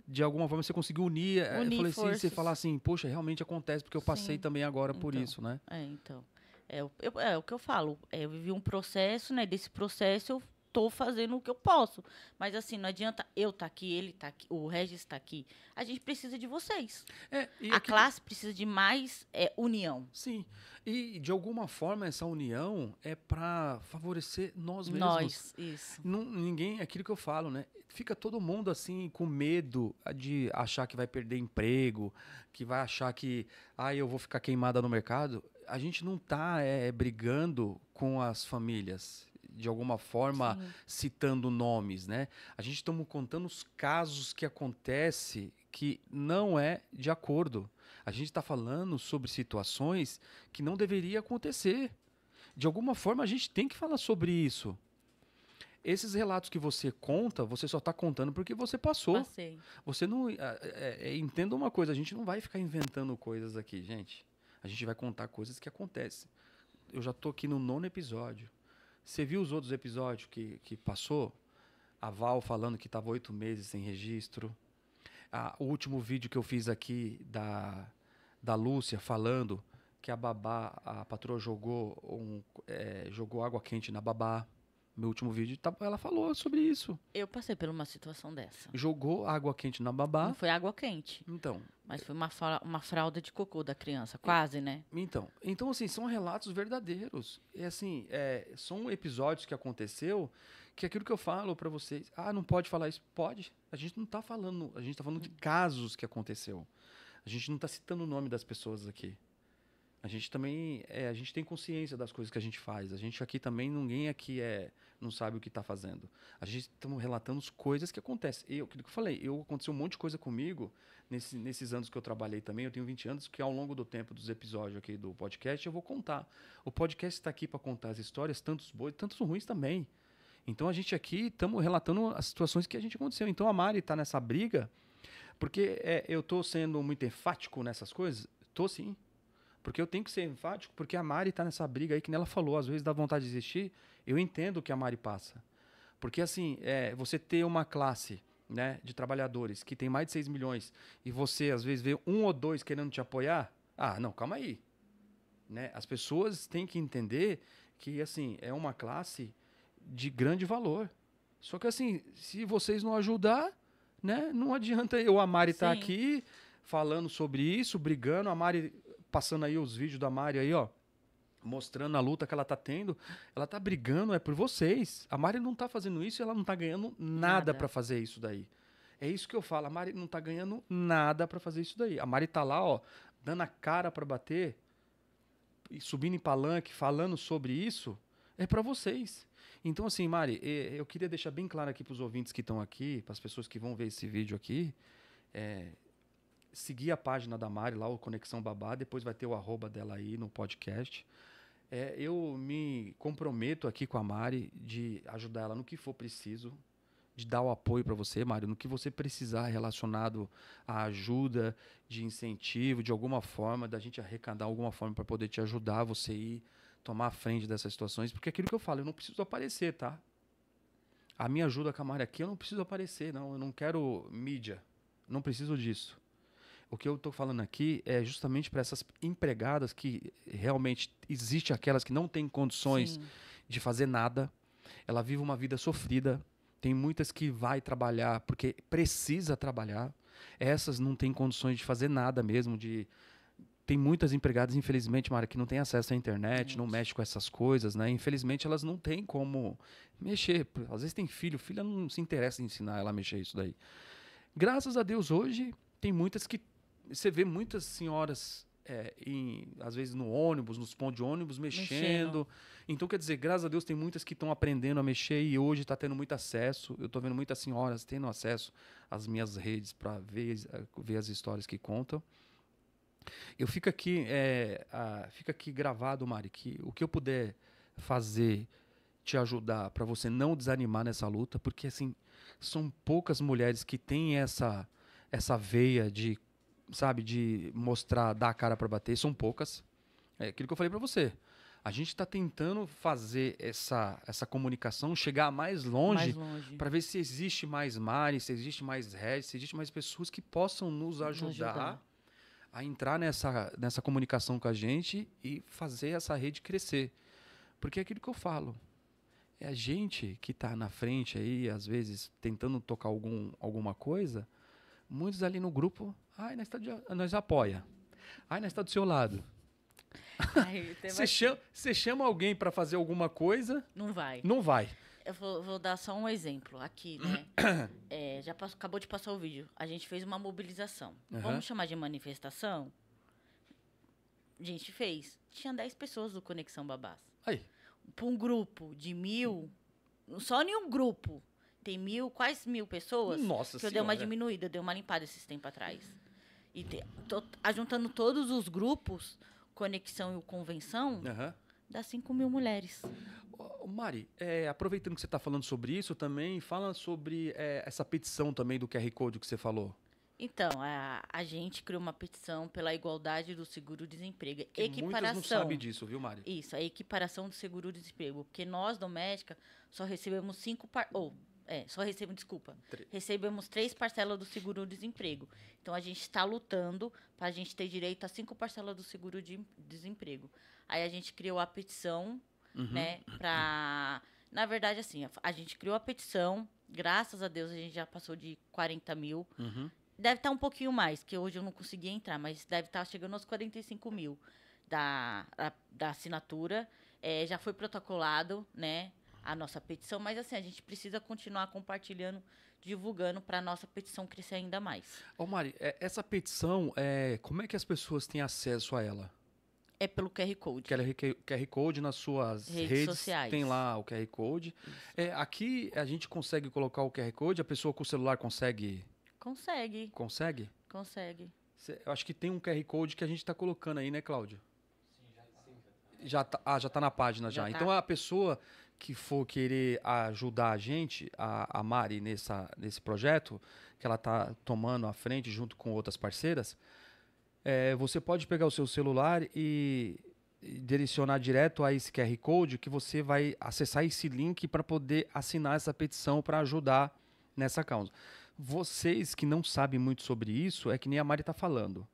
De alguma forma, você conseguiu unir você falar assim, poxa, realmente acontece, porque eu passei também agora por isso, né? Então. É o que eu falo. Eu vivi um processo, né? Desse processo eu tô fazendo o que eu posso. Mas assim, não adianta eu estar aqui, ele tá aqui, o Regis está aqui. A gente precisa de vocês. A classe precisa de mais união. Sim. E de alguma forma essa união é para favorecer nós mesmos. Isso. Ninguém, é aquilo que eu falo, né? Fica todo mundo assim com medo de achar que vai perder emprego, que vai achar que eu vou ficar queimada no mercado. A gente não está brigando com as famílias, de alguma forma citando nomes, né? A gente está contando os casos que acontecem que não é de acordo. A gente está falando sobre situações que não deveria acontecer. De alguma forma a gente tem que falar sobre isso. Esses relatos que você conta, você só está contando porque você passou. Passei. Você não... entenda uma coisa, a gente não vai ficar inventando coisas aqui, gente. A gente vai contar coisas que acontecem. Eu já estou aqui no 9º episódio. Você viu os outros episódios que passou? A Val falando que estava 8 meses sem registro. O último vídeo que eu fiz aqui da Lúcia falando que a patroa jogou água quente na babá. Meu último vídeo, ela falou sobre isso. Eu passei por uma situação dessa. Jogou água quente na babá. Não foi água quente. Então. Mas foi uma fralda de cocô da criança, quase, né? Então, assim, são relatos verdadeiros. E, assim, são episódios que aconteceu que aquilo que eu falo pra vocês, não pode falar isso. Pode. A gente não tá falando, a gente tá falando de casos que aconteceu. A gente não tá citando o nome das pessoas aqui. A gente também, a gente tem consciência das coisas que a gente faz. A gente aqui também, ninguém aqui não sabe o que está fazendo. A gente estamos relatando as coisas que acontecem. Aquilo que eu falei, aconteceu um monte de coisa comigo nesses anos que eu trabalhei também. Eu tenho 20 anos, que ao longo do tempo dos episódios aqui do podcast, eu vou contar. O podcast está aqui para contar as histórias, tantos boas, tantos ruins também. Então a gente aqui estamos relatando as situações que a gente aconteceu. Então a Mari está nessa briga, porque eu estou sendo muito enfático nessas coisas? Estou sim. Porque eu tenho que ser enfático, porque a Mari tá nessa briga aí, que nem ela falou, às vezes dá vontade de desistir. Eu entendo o que a Mari passa. Porque, assim, você ter uma classe, né, de trabalhadores que tem mais de 6 milhões e você, às vezes, vê 1 ou 2 querendo te apoiar, não, calma aí. Né? As pessoas têm que entender que, assim, é uma classe de grande valor. Só que, assim, se vocês não ajudar, né, não adianta a Mari estar aqui falando sobre isso, brigando, a Mari... Passando aí os vídeos da Mari aí, ó, mostrando a luta que ela tá tendo, ela tá brigando, por vocês. A Mari não tá fazendo isso e ela não tá ganhando nada para fazer isso daí. É isso que eu falo, a Mari não tá ganhando nada para fazer isso daí. A Mari tá lá, ó, dando a cara para bater, e subindo em palanque, falando sobre isso, é para vocês. Então, assim, Mari, eu queria deixar bem claro aqui pros ouvintes que estão aqui, para as pessoas que vão ver esse vídeo aqui, seguir a página da Mari lá, o Conexão Babá, depois vai ter o @ dela aí no podcast. Eu me comprometo aqui com a Mari de ajudar ela no que for preciso, de dar o apoio para você, Mari, no que você precisar relacionado à ajuda, de incentivo, de alguma forma, da gente arrecadar alguma forma para poder te ajudar, você ir tomar a frente dessas situações, porque aquilo que eu falo, eu não preciso aparecer, tá? A minha ajuda com a Mari aqui, eu não preciso aparecer, não, eu não quero mídia, não preciso disso. O que eu estou falando aqui é justamente para essas empregadas que realmente existe aquelas que não têm condições de fazer nada. Ela vive uma vida sofrida. Tem muitas que vai trabalhar porque precisa trabalhar. Essas não têm condições de fazer nada mesmo. Tem muitas empregadas, infelizmente, Mara, que não têm acesso à internet, não mexe com essas coisas, né? Infelizmente, elas não têm como mexer. Às vezes tem filho, filha não se interessa em ensinar ela a mexer isso daí. Graças a Deus, hoje, tem muitas que você vê muitas senhoras, às vezes no ônibus, nos pontos de ônibus, mexendo. Então, quer dizer, graças a Deus tem muitas que estão aprendendo a mexer e hoje está tendo muito acesso. Eu estou vendo muitas senhoras tendo acesso às minhas redes para ver as histórias que contam. Eu fico aqui gravado, Mari, que o que eu puder fazer, te ajudar para você não desanimar nessa luta, porque assim, são poucas mulheres que têm essa veia de mostrar, dar a cara para bater, são poucas. É aquilo que eu falei para você. A gente está tentando fazer essa comunicação chegar mais longe para ver se existe mais Mari, se existe mais Regis, se existe mais pessoas que possam nos ajudar a entrar nessa comunicação com a gente e fazer essa rede crescer. Porque é aquilo que eu falo. É a gente que está na frente aí, às vezes, tentando tocar alguma coisa. Muitos ali no grupo, nós apoia. Nós está do seu lado. Você chama alguém para fazer alguma coisa... Não vai. Não vai. Eu vou dar só um exemplo aqui, né? Acabou de passar o vídeo. A gente fez uma mobilização. Vamos chamar de manifestação? A gente fez. Tinha 10 pessoas do Conexão Babás. Aí. Para um grupo de 1.000, só em um grupo... Tem quase 1.000 pessoas. Nossa que eu dei uma diminuída, eu dei uma limpada esses tempos atrás. E juntando todos os grupos, Conexão e Convenção, dá 5.000 mulheres. Mari, aproveitando que você está falando sobre isso também, fala sobre essa petição também do QR Code que você falou. Então, a gente criou uma petição pela igualdade do seguro-desemprego. Muitas não sabem disso, viu, Mari? Isso, a equiparação do seguro-desemprego. Porque nós, doméstica, só recebemos recebemos 3 parcelas do seguro-desemprego. Então, a gente está lutando para a gente ter direito a 5 parcelas do seguro-desemprego. Aí, a gente criou a petição, né, para Na verdade, assim, a gente criou a petição, graças a Deus a gente já passou de 40 mil. Uhum. Deve estar um pouquinho mais, que hoje eu não consegui entrar, mas deve estar chegando aos 45 mil da assinatura. Já foi protocolado, né, a nossa petição, mas assim, a gente precisa continuar compartilhando, divulgando para a nossa petição crescer ainda mais. Ô Mari, essa petição, como é que as pessoas têm acesso a ela? É pelo QR Code. QR Code nas suas Redes sociais. tem lá o QR Code. Aqui a gente consegue colocar o QR Code, a pessoa com o celular consegue? Consegue. Consegue? Consegue. Eu acho que tem um QR Code que a gente está colocando aí, né, Cláudio? Já tá na página já. Já tá. Então a pessoa que for querer ajudar a gente, a Mari, nesse projeto, que ela tá tomando à frente junto com outras parceiras, você pode pegar o seu celular e direcionar direto a esse QR Code que você vai acessar esse link para poder assinar essa petição para ajudar nessa causa. Vocês que não sabem muito sobre isso, é que nem a Mari está falando.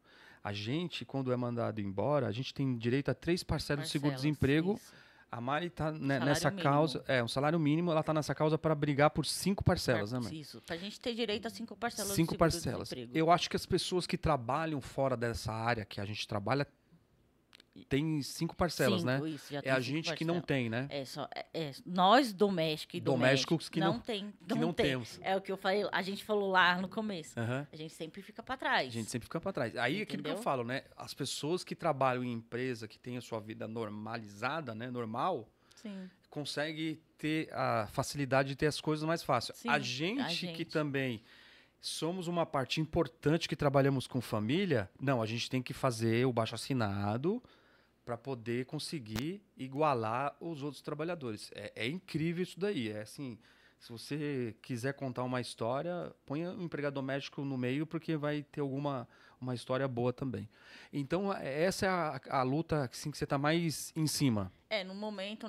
A gente, quando é mandado embora, a gente tem direito a 3 parcelas de seguro-desemprego. Isso. A Mari está nessa Salário causa, um salário mínimo, ela está nessa causa para brigar por 5 parcelas, né, Mari? Isso, pra gente ter direito a 5 parcelas do 5 parcelas. seguro-desemprego. Eu acho que as pessoas que trabalham fora dessa área que a gente trabalha tem 5 parcelas, né? Isso, já É tem a 5 gente que parcelas. não tem, né? Nós domésticos e Domésticos que não tem, que não temos. É o que eu falei, a gente falou lá no começo. Aham. A gente sempre fica para trás. A gente sempre fica para trás. Aí é aquilo que eu Entendeu? falo, né? As pessoas que trabalham em empresa, que têm a sua vida normalizada, né? Normal, Sim. consegue ter a facilidade de ter as coisas mais fácil. Sim, A gente a que gente. também somos uma parte importante que trabalhamos com família, não, a gente tem que fazer o baixo-assinado para poder conseguir igualar os outros trabalhadores. É incrível isso daí. É assim, se você quiser contar uma história, ponha o empregado doméstico no meio, porque vai ter uma história boa também. Então, essa é a luta assim, que você está mais em cima. No momento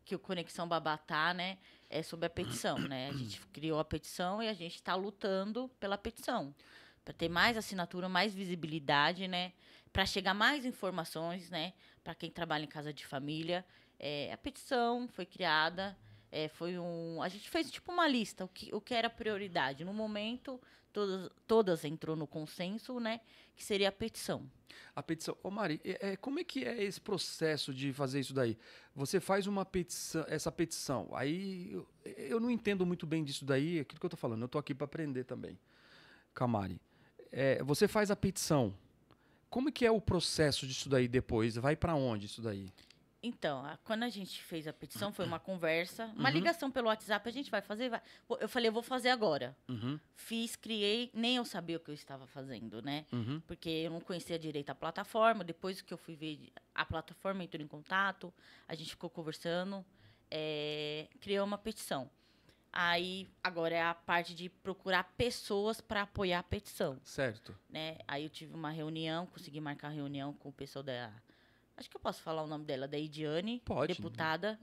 que o Conexão Babá tá, né, é sobre a petição, né? A gente criou a petição e a gente está lutando pela petição, para ter mais assinatura, mais visibilidade, né? Para chegar mais informações, né? Para quem trabalha em casa de família. A petição foi criada, a gente fez tipo uma lista, o que era prioridade. No momento, todas entrou no consenso, né? Que seria a petição. A petição. Ô Mari, como é que é esse processo de fazer isso daí? Você faz essa petição, aí eu não entendo muito bem disso daí, é aquilo que eu tô falando, eu tô aqui para aprender também com a Mari. Você faz a petição, como é que é o processo disso daí depois? Vai para onde isso daí? Então, quando a gente fez a petição, foi uma conversa, uma ligação pelo WhatsApp, a gente vai fazer? Vai. Eu falei, eu vou fazer agora. Uhum. Fiz, criei, nem eu sabia o que eu estava fazendo, né? Uhum. Porque eu não conhecia direito a plataforma, depois que eu fui ver, a plataforma entrou em contato, a gente ficou conversando, criou uma petição. Aí, agora é a parte de procurar pessoas para apoiar a petição. Certo. Né? Aí eu tive uma reunião, consegui marcar uma reunião com o pessoal da... Acho que eu posso falar o nome dela, da Idiane, Pode. deputada.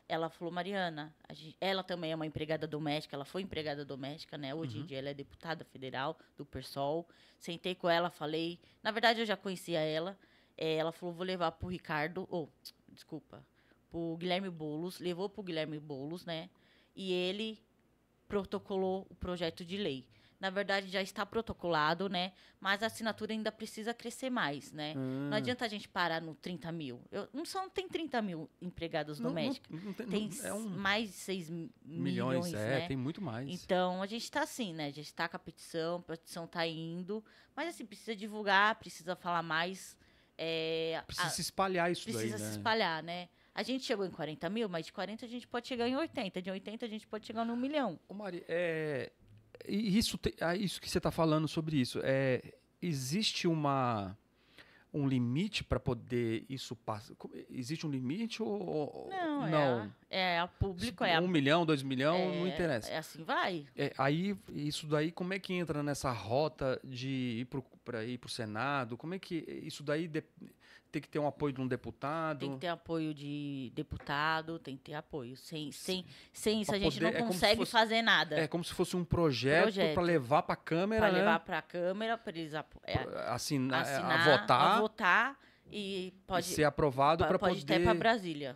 Ela falou, Mariana, ela também é uma empregada doméstica, ela foi empregada doméstica, né? Hoje em dia ela é deputada federal do PERSOL. Sentei com ela, falei... Na verdade, eu já conhecia ela. Ela falou, vou levar pro Ricardo... pro Guilherme Boulos. Levou pro Guilherme Boulos, né? E ele protocolou o projeto de lei. Na verdade, já está protocolado, né? Mas a assinatura ainda precisa crescer mais, né? Não adianta a gente parar no 30 mil. Não tem 30 mil empregados domésticos. Tem mais de 6 milhões, né? Tem muito mais. Então, a gente está assim, né? A gente está com a petição está indo. Mas, assim, precisa divulgar, precisa falar mais. Precisa se espalhar isso daí, né? Precisa se espalhar, né? A gente chegou em 40 mil, mas de 40 a gente pode chegar em 80. De 80 a gente pode chegar no 1 milhão. Ô Mari, isso que você está falando sobre isso, existe um limite para poder isso passar? Existe um limite ou não? A público, 1 milhão, 2 milhões, não interessa. Assim vai. Aí, isso daí, como é que entra nessa rota de ir para ir pro Senado? Como é que isso daí tem que ter um apoio de um deputado? Tem que ter apoio de deputado, tem que ter apoio. Sem isso a gente poder, não consegue fazer nada. É como se fosse um projeto para levar para a Câmara, para levar para a Câmara, para eles assinar, a votar e pode ser aprovado para poder... Pode ir até para Brasília.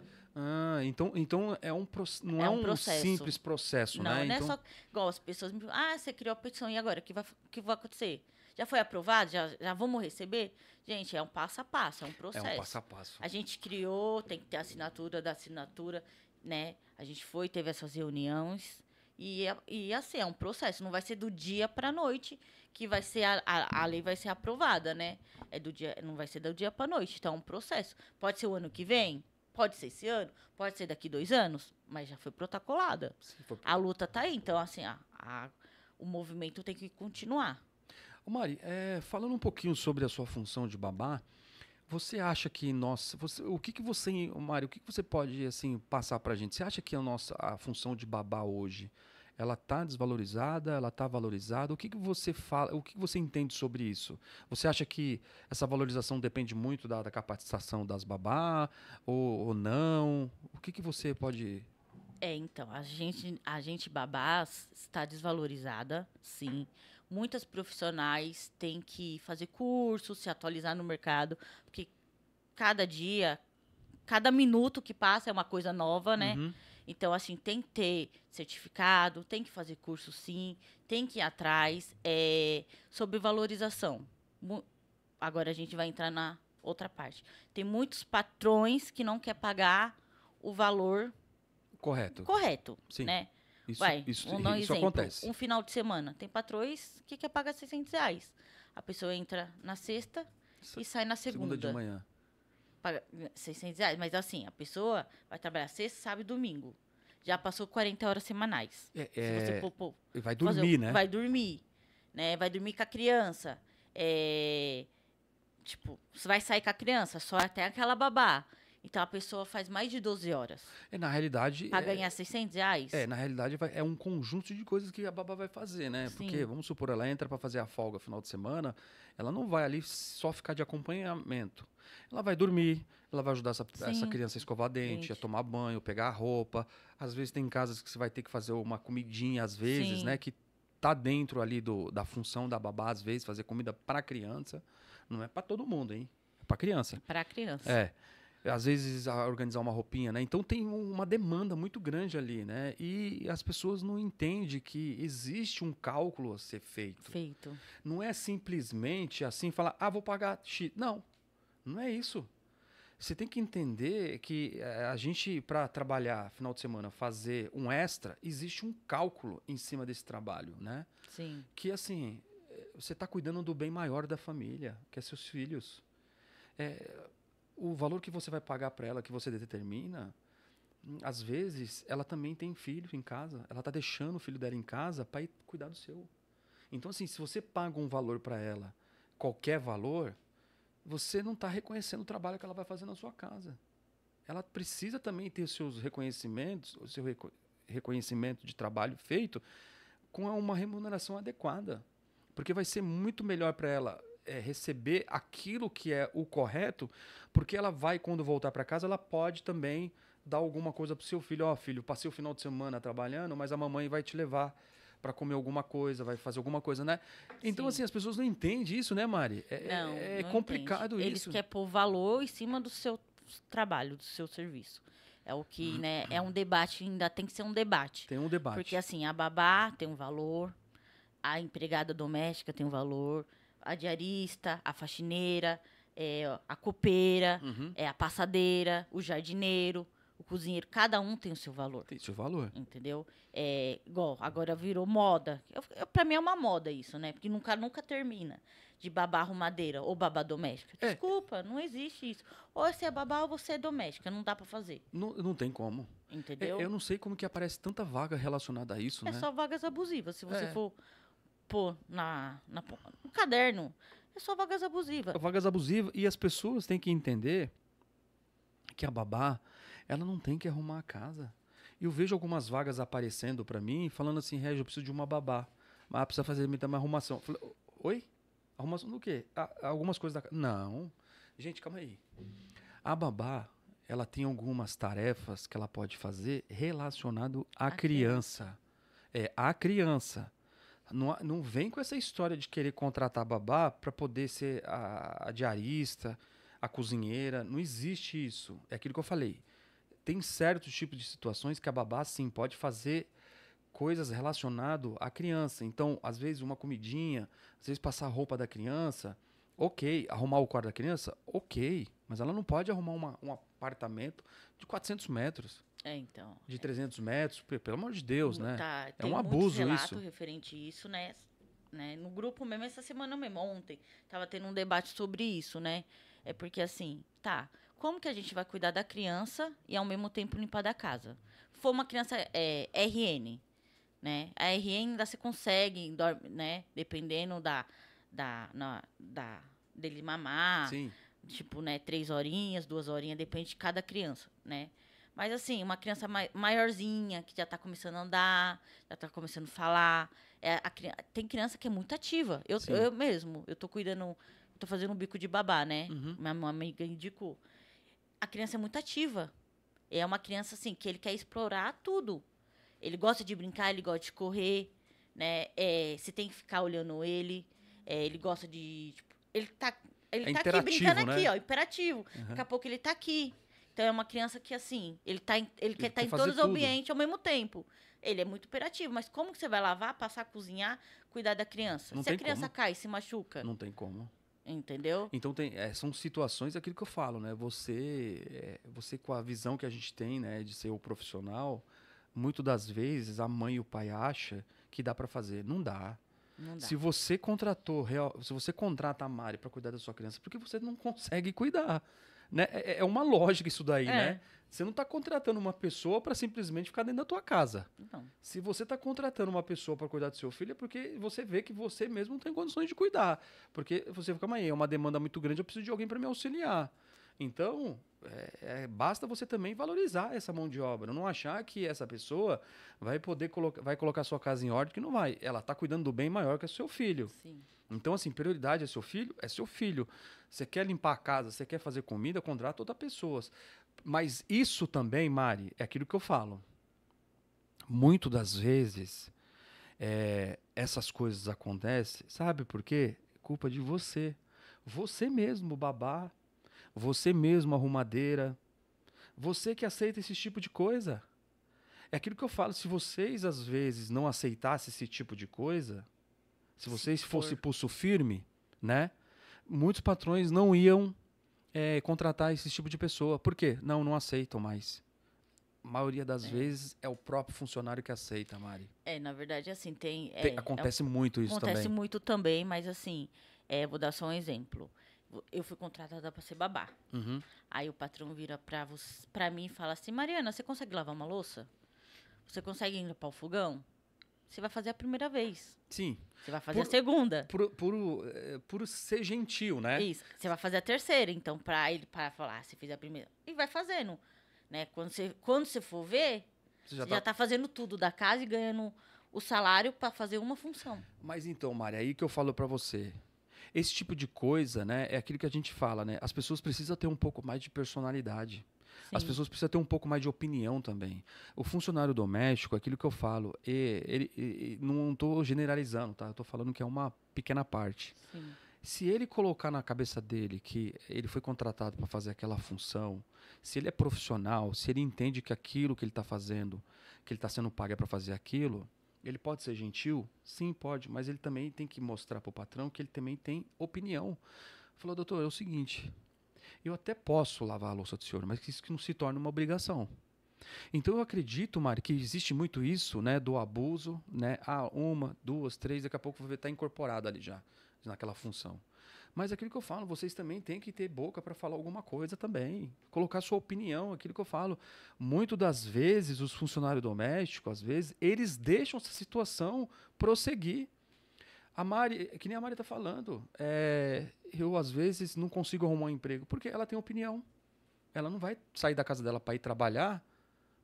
Então não É é um um processo. simples processo, Não, né? não é Então, só igual as pessoas me perguntam, você criou a petição, e agora? O que vai acontecer? Já foi aprovado? Já vamos receber? Gente, é um passo a passo, é um é um passo processo. a passo. A gente criou, tem que ter a assinatura da assinatura, né? A gente teve essas reuniões, e assim, é um processo, não vai ser do dia para a noite que vai ser a lei vai ser aprovada, né? Não vai ser do dia para a noite, então é um processo. Pode ser o ano que vem? Pode ser esse ano, pode ser daqui 2 anos, mas já foi protocolada. Se for- A luta tá aí, então assim, o movimento tem que continuar. Ô, Mari, falando um pouquinho sobre a sua função de babá, você acha que o que que você, ô, Mari, o que que você pode assim passar pra gente? Você acha que a função de babá hoje, ela tá desvalorizada, ela tá valorizada? O que que você fala, o que que você entende sobre isso? Você acha que essa valorização depende muito da capacitação das babá ou não? O que que você pode... Então, a gente babás está desvalorizada, sim. Muitas profissionais têm que fazer curso, se atualizar no mercado, porque cada dia, cada minuto que passa é uma coisa nova, né? Uhum. Então, assim, tem que ter certificado, tem que fazer curso, sim, tem que ir atrás. Sobre valorização. Agora a gente vai entrar na outra parte. Tem muitos patrões que não quer pagar o valor Correto. correto, Sim. né? Isso, Vamos dar um isso exemplo. acontece. Um final de semana. Tem patrões que quer pagar R$ 600. A pessoa entra na sexta e sai na Segunda de segunda. manhã. Paga R$ 600. Mas assim, a pessoa vai trabalhar sexta, sábado e domingo. Já passou 40 horas semanais. Se você Vai fazer dormir, né? Vai dormir, né? Vai dormir com a criança. Tipo, você vai sair com a criança, só até aquela babá. Então a pessoa faz mais de 12 horas Na realidade, para ganhar R$ 600. na realidade é um conjunto de coisas que a babá vai fazer, né? Sim. Porque, vamos supor, ela entra para fazer a folga final de semana, ela não vai ali só ficar de acompanhamento. Ela vai dormir, ela vai ajudar essa Sim. criança a escovar dente, a tomar banho, pegar a roupa. Às vezes tem casas que você vai ter que fazer uma comidinha, às vezes, Sim. né? Que tá dentro ali da função da babá, às vezes, fazer comida para criança. Não é para todo mundo, hein? É para criança. Para criança. Às vezes organizar uma roupinha, né? Então tem uma demanda muito grande ali, né? E as pessoas não entendem que existe um cálculo a ser feito. Não é simplesmente assim falar, vou pagar X. Não, não é isso. Você tem que entender que a gente, para trabalhar final de semana, fazer um extra, existe um cálculo em cima desse trabalho, né? Sim. Que assim, você está cuidando do bem maior da família, que é seus filhos. O valor que você vai pagar para ela, que você determina, às vezes ela também tem filho em casa. Ela está deixando o filho dela em casa para ir cuidar do seu. Então, assim, se você paga um valor para ela, qualquer valor, você não está reconhecendo o trabalho que ela vai fazer na sua casa. Ela precisa também ter os seus reconhecimentos, o seu reconhecimento de trabalho feito com uma remuneração adequada. Porque vai ser muito melhor para ela receber aquilo que é o correto, porque ela vai, quando voltar para casa, ela pode também dar alguma coisa pro seu filho. Filho, passei o final de semana trabalhando, mas a mamãe vai te levar para comer alguma coisa, vai fazer alguma coisa, né? Então, Sim. assim, as pessoas não entendem isso, né, Mari? Não complicado entende. isso. Eles querem pôr valor em cima do seu trabalho, do seu serviço. É o que, né? É um debate, ainda tem que ser um debate. Tem um debate. Porque, assim, a babá tem um valor, a empregada doméstica tem um valor, a diarista, a faxineira, a copeira, a passadeira, o jardineiro, o cozinheiro. Cada um tem o seu valor. Tem seu valor. Entendeu? Igual, agora virou moda. Pra mim é uma moda isso, né? Porque nunca termina de babá arrumadeira ou babá doméstica. Desculpa, não existe isso. Ou você é babá ou você é doméstica. Não dá pra fazer. Não tem como. Entendeu? Eu não sei como que aparece tanta vaga relacionada a isso, né? É só vagas abusivas. Se você for pôr no caderno, é só vagas abusivas. Vagas abusivas. E as pessoas têm que entender que a babá, ela não tem que arrumar a casa. E eu vejo algumas vagas aparecendo para mim, falando assim, Régio, eu preciso de uma babá. Mas precisa fazer uma arrumação. Eu falei, oi? Arrumação do quê? Algumas coisas da casa. Não. Gente, calma aí. A babá, ela tem algumas tarefas que ela pode fazer relacionado à criança. A criança. Não vem com essa história de querer contratar babá para poder ser a diarista, a cozinheira. Não existe isso. É aquilo que eu falei. tem certos tipos de situações que a babá, sim, pode fazer coisas relacionadas à criança. Então, às vezes, uma comidinha, às vezes passar a roupa da criança, ok. Arrumar o quarto da criança, ok. Mas ela não pode arrumar um apartamento de 400 metros, Então. de 300 metros, pelo amor de Deus, né? Tá, É tem um muitos abuso relatos isso. referente a isso, né? No grupo mesmo, essa semana mesmo, ontem, tava tendo um debate sobre isso, né? É porque assim, tá, como que a gente vai cuidar da criança e ao mesmo tempo limpar da casa? Se for uma criança RN, né? A RN ainda você consegue, né? Dependendo dele mamar, Sim. tipo, né, 3 horinhas, 2 horinhas, depende de cada criança, né? Mas assim, uma criança maiorzinha, que já tá começando a andar, já tá começando a falar. Tem criança que é muito ativa. Sim. Eu mesmo, eu tô cuidando, tô fazendo um bico de babá, né? Uhum. Uma amiga indicou. A criança é muito ativa. É uma criança, assim, que ele quer explorar tudo. Ele gosta de brincar, ele gosta de correr, né? Você tem que ficar olhando ele. Ele gosta de, tipo, ele tá aqui brincando, né? aqui, ó, imperativo. Daqui a pouco ele tá aqui. Então é uma criança que, assim, ele quer estar em todos os ambientes ao mesmo tempo. Ele é muito imperativo, mas como que você vai lavar, passar, cozinhar, cuidar da criança? Não Se a tem criança como. cai, se machuca, Não tem como. entendeu? Então são situações, aquilo que eu falo, né? Você com a visão que a gente tem, né, de ser o profissional, muito das vezes a mãe e o pai acham que dá para fazer. Não dá. Não dá. Se você se você contrata a Mari para cuidar da sua criança, porque você não consegue cuidar, né? É uma lógica isso daí, né? Você não está contratando uma pessoa para simplesmente ficar dentro da tua casa. Não. Se você está contratando uma pessoa para cuidar do seu filho, é porque você vê que você mesmo não tem condições de cuidar. Porque você fica, mãe, é uma demanda muito grande, eu preciso de alguém para me auxiliar. Então, basta você também valorizar essa mão de obra. Não achar que essa pessoa vai poder vai colocar sua casa em ordem, que não vai. Ela está cuidando do bem maior que o seu filho. Sim. Então, assim, prioridade é seu filho? É seu filho. Você quer limpar a casa, você quer fazer comida, contrata outras pessoas. Mas isso também, Mari, é aquilo que eu falo. Muito das vezes, essas coisas acontecem, sabe por quê? Culpa de você. Você mesmo, babá. Você mesmo, arrumadeira. Você que aceita esse tipo de coisa. É aquilo que eu falo. Se vocês, às vezes, não aceitassem esse tipo de coisa, se vocês fossem pulso firme, né? Muitos patrões não iam contratar esse tipo de pessoa. Por quê? Não aceitam mais. A maioria das vezes é o próprio funcionário que aceita, Mari. Na verdade, assim, Acontece muito isso também. Acontece muito também, mas assim, vou dar só um exemplo. Eu fui contratada para ser babá. Uhum. Aí o patrão vira pra mim e fala assim, Mariana, você consegue lavar uma louça? Você consegue limpar o fogão? Você vai fazer a primeira vez. Sim. Você vai fazer a segunda. Por ser gentil, né? Isso. Você vai fazer a terceira. Então, pra ele falar, você fez a primeira. E vai fazendo. Né? Quando você for ver, você já tá fazendo tudo da casa e ganhando o salário para fazer uma função. Mas então, Mari, aí que eu falo para você. Esse tipo de coisa, né, é aquilo que a gente fala, né? As pessoas precisam ter um pouco mais de personalidade. Sim. As pessoas precisam ter um pouco mais de opinião também. O funcionário doméstico, aquilo que eu falo, não estou generalizando, tá? Eu estou falando que é uma pequena parte. Sim. Se ele colocar na cabeça dele que ele foi contratado para fazer aquela função, se ele é profissional, se ele entende que aquilo que ele está fazendo, que ele está sendo pago é para fazer aquilo, ele pode ser gentil? Sim, pode, mas ele também tem que mostrar para o patrão que ele também tem opinião. Falou, doutor, é o seguinte, eu até posso lavar a louça do senhor, mas que isso não se torne uma obrigação. Então eu acredito, Mari, que existe muito isso, né, do abuso, né, 1, 2, 3, daqui a pouco vai estar incorporado ali já, naquela função. Mas aquilo que eu falo, vocês também têm que ter boca para falar alguma coisa também. Colocar sua opinião, aquilo que eu falo. Muito das vezes, os funcionários domésticos, às vezes, eles deixam essa situação prosseguir. A Mari, que nem a Mari está falando, eu às vezes não consigo arrumar um emprego, porque ela tem opinião. Ela não vai sair da casa dela para ir trabalhar,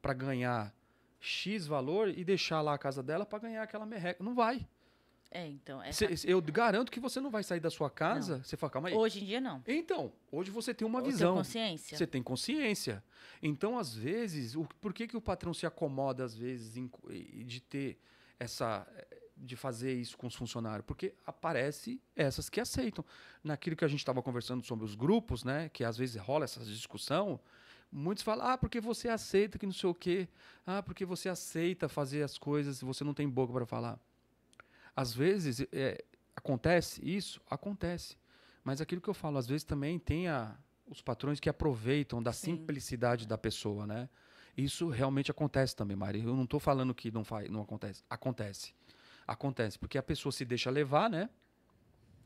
para ganhar X valor e deixar lá a casa dela para ganhar aquela merreca. Não vai. Então... Eu garanto que você não vai sair da sua casa, você fala, calma aí. Hoje em dia, não. Então, hoje você tem uma visão. Você tem consciência. Você tem consciência. Então, às vezes, por que o patrão se acomoda, às vezes, de ter de fazer isso com os funcionários? Porque aparece essas que aceitam. Naquilo que a gente estava conversando sobre os grupos, né? Que às vezes rola essa discussão, Muitos falam, porque você aceita que não sei o quê. Porque você aceita fazer as coisas e você não tem boca para falar. Às vezes, acontece isso? Acontece. Mas aquilo que eu falo, às vezes também tem os patrões que aproveitam da Sim. simplicidade da pessoa, né? Isso realmente acontece também, Mari. Eu não estou falando que não acontece. Acontece. Acontece, porque a pessoa se deixa levar, né?